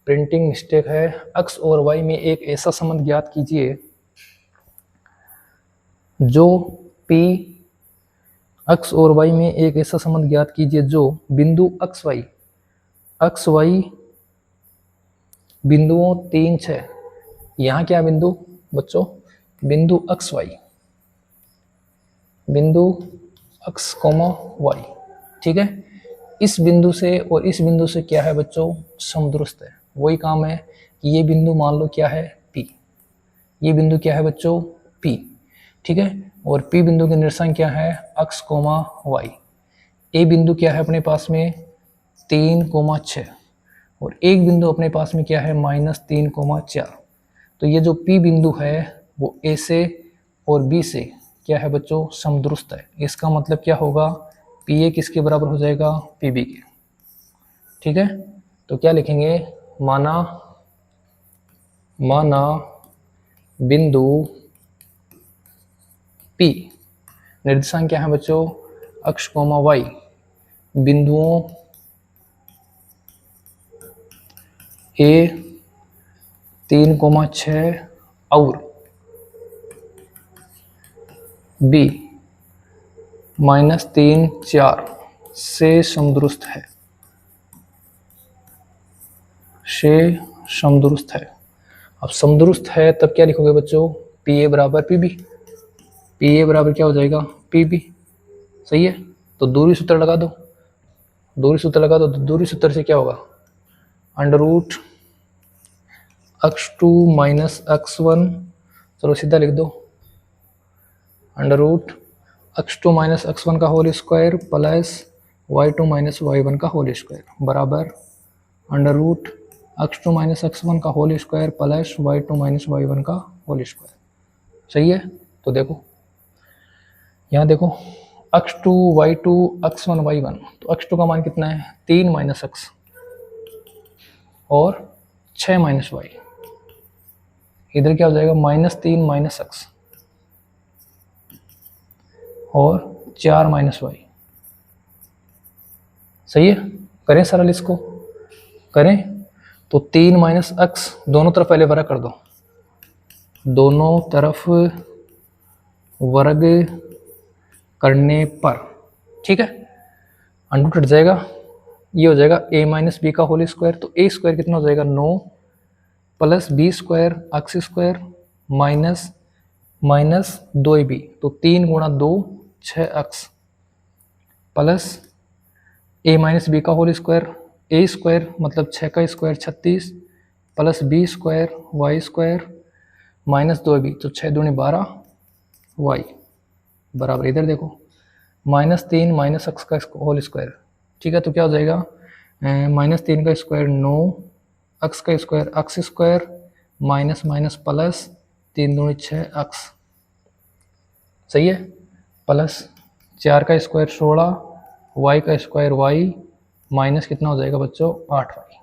प्रिंटिंग मिस्टेक है। x और y में एक ऐसा संबंध ज्ञात कीजिए जो p, x और y में एक ऐसा संबंध ज्ञात कीजिए जो बिंदु x y बिंदुओं 3, 6, यहाँ क्या बिंदु बच्चों, बिंदु x y, बिंदु x, y, ठीक है। इस बिंदु से और इस बिंदु से क्या है बच्चों, समदुरुस्त है। वही काम है कि ये बिंदु मान लो क्या है P, ये बिंदु क्या है बच्चों P, ठीक है। और P बिंदु के निर्देशांक क्या है x, y। ए बिंदु क्या है अपने पास में 3, 6 और एक बिंदु अपने पास में क्या है -3, 4। तो ये जो P बिंदु है वो A से और B से क्या है बच्चों समदुरुस्त है। इसका मतलब क्या होगा, PA किसके बराबर हो जाएगा PB के। ठीक है, तो क्या लिखेंगे, माना बिंदु P, निर्देशांक क्या है बच्चों x, y, बिंदुओं A 3, 6 और B -3, 4 से समदुरुस्त है, अब समदुरुस्त है तब क्या लिखोगे बच्चों, PA बराबर PB, PA बराबर क्या हो जाएगा PB, सही है। तो दूरी सूत्र लगा दो, तो दूरी सूत्र से क्या होगा, under root x2 minus x1, चलो सीधा लिख दो, under root x2 minus x1 का whole square plus y2 minus y1 का होल स्क्वायर बराबर under root x2 minus x1 का whole square plus y2 minus y1 का होल स्क्वायर, सही है। तो देखो यहाँ देखो x2 y2 x1 y1, तो x2 का मान कितना है 3 माइनस x और 6 माइनस y, इधर क्या हो जाएगा -3 माइनस x और 4 माइनस y, सही है। करें सरल, इसको करें तो 3 माइनस x दोनों तरफ पहले वर्ग कर दो, दोनों तरफ वर्ग करने पर, ठीक है, अंडर कट जाएगा, ये हो जाएगा a माइनस बी का होल स्क्वायर, तो a स्क्वायर कितना हो जाएगा 9 plus B square x square minus 2ab, तो 3 गुणा 2 6x plus a minus B का होल स्क्वायर, a स्क्वायर मतलब 6 का square 36 plus b square y square minus 2ab, तो 6 दूनी 12 y बराबर इधर देखो -3 माइनस x का होल स्क्वायर, ठीक है। तो क्या हो जाएगा -3 का स्क्वायर 9 x का square x square minus minus plus 3 दूनी 6x, सही है, प्लस 4 का स्क्वायर 16 y का स्क्वायर y माइनस कितना हो जाएगा बच्चों 8y,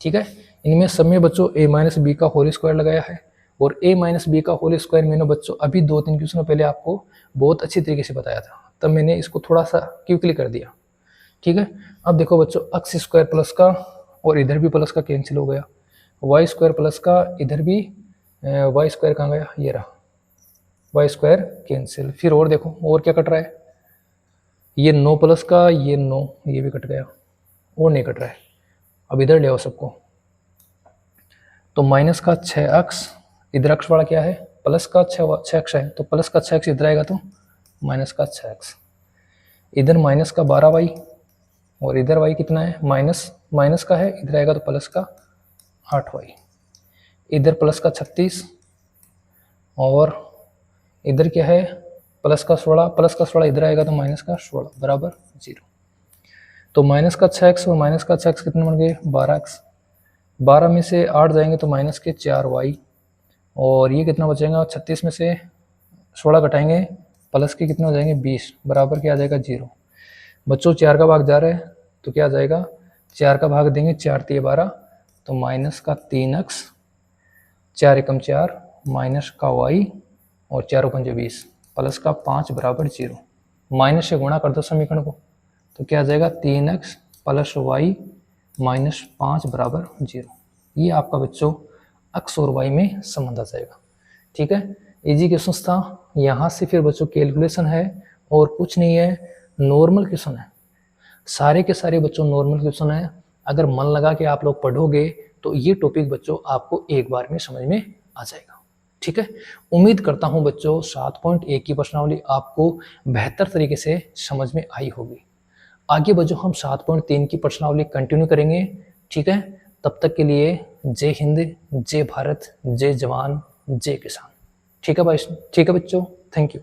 ठीक है। इनमें सब में बच्चों a माइनस बी का होल स्क्वायर लगाया है, और a माइनस बी का होल स्क्वायर मैंने बच्चों अभी 2-3 क्वेश्चनों पहले आपको बहुत अच्छी तरीके से बताया था, तब मैंने इसको थोड़ा सा क्विकली कर दिया। ठीक है। अब देखो बच्चों, एक्स स्क्वायर प्लस का और इधर भी प्लस का कैंसिल हो गया, वाई स्क्वायर प्लस का इधर भी वाई स्क्वायर कहाँ गया, ये रहा, वाई स्क्वायर कैंसिल। फिर और देखो और क्या कट रहा है, ये 9 प्लस का ये 9, ये भी कट गया, और नहीं कट रहा है। अब इधर ले आओ सबको, तो माइनस का 6x, इधर अक्ष वाला क्या है, प्लस का 6x है, तो प्लस का 6x इधर आएगा तो माइनस का 6x। इधर माइनस का 12y, और इधर y कितना है, माइनस का है, इधर आएगा तो प्लस का 8y। इधर प्लस का 36, और इधर क्या है, प्लस का 16 इधर आएगा तो माइनस का 16 बराबर 0। तो माइनस का 6x और माइनस का 6x कितने बन गए, 12x। 12 में से 8 जाएंगे तो माइनस के 4y, और ये कितना बचेगा, 36 में से 16 घटाएंगे, प्लस के कितने हो जाएंगे 20, बराबर क्या आ जाएगा 0। बच्चों 4 का भाग जा रहा है तो क्या आ जाएगा, 4 का भाग देंगे, 4 × 12, तो माइनस का 3x, 4 एकम 4, माइनस का y, और 4 × 5 20, प्लस का 5 बराबर 0। माइनस से गुणा कर दो समीकरण को, तो क्या आ जाएगा 3x प्लस y माइनस 5 बराबर 0। ये आपका बच्चों x और y में संबंध आ जाएगा। ठीक है, इजी क्वेश्चन था। यहाँ से फिर बच्चों कैलकुलेशन है और कुछ नहीं है, नॉर्मल क्वेश्चन है, सारे के सारे बच्चों नॉर्मल क्वेश्चन है। अगर मन लगा के आप लोग पढ़ोगे तो ये टॉपिक बच्चों आपको एक बार में समझ में आ जाएगा। ठीक है, उम्मीद करता हूँ बच्चों 7.1 की प्रश्नावली आपको बेहतर तरीके से समझ में आई होगी। आगे बच्चों हम 7.3 की प्रश्नावली कंटिन्यू करेंगे। ठीक है, तब तक के लिए जय हिंद, जय भारत, जय जवान, जय किसान। ठीक है भाई, ठीक है बच्चों, थैंक यू।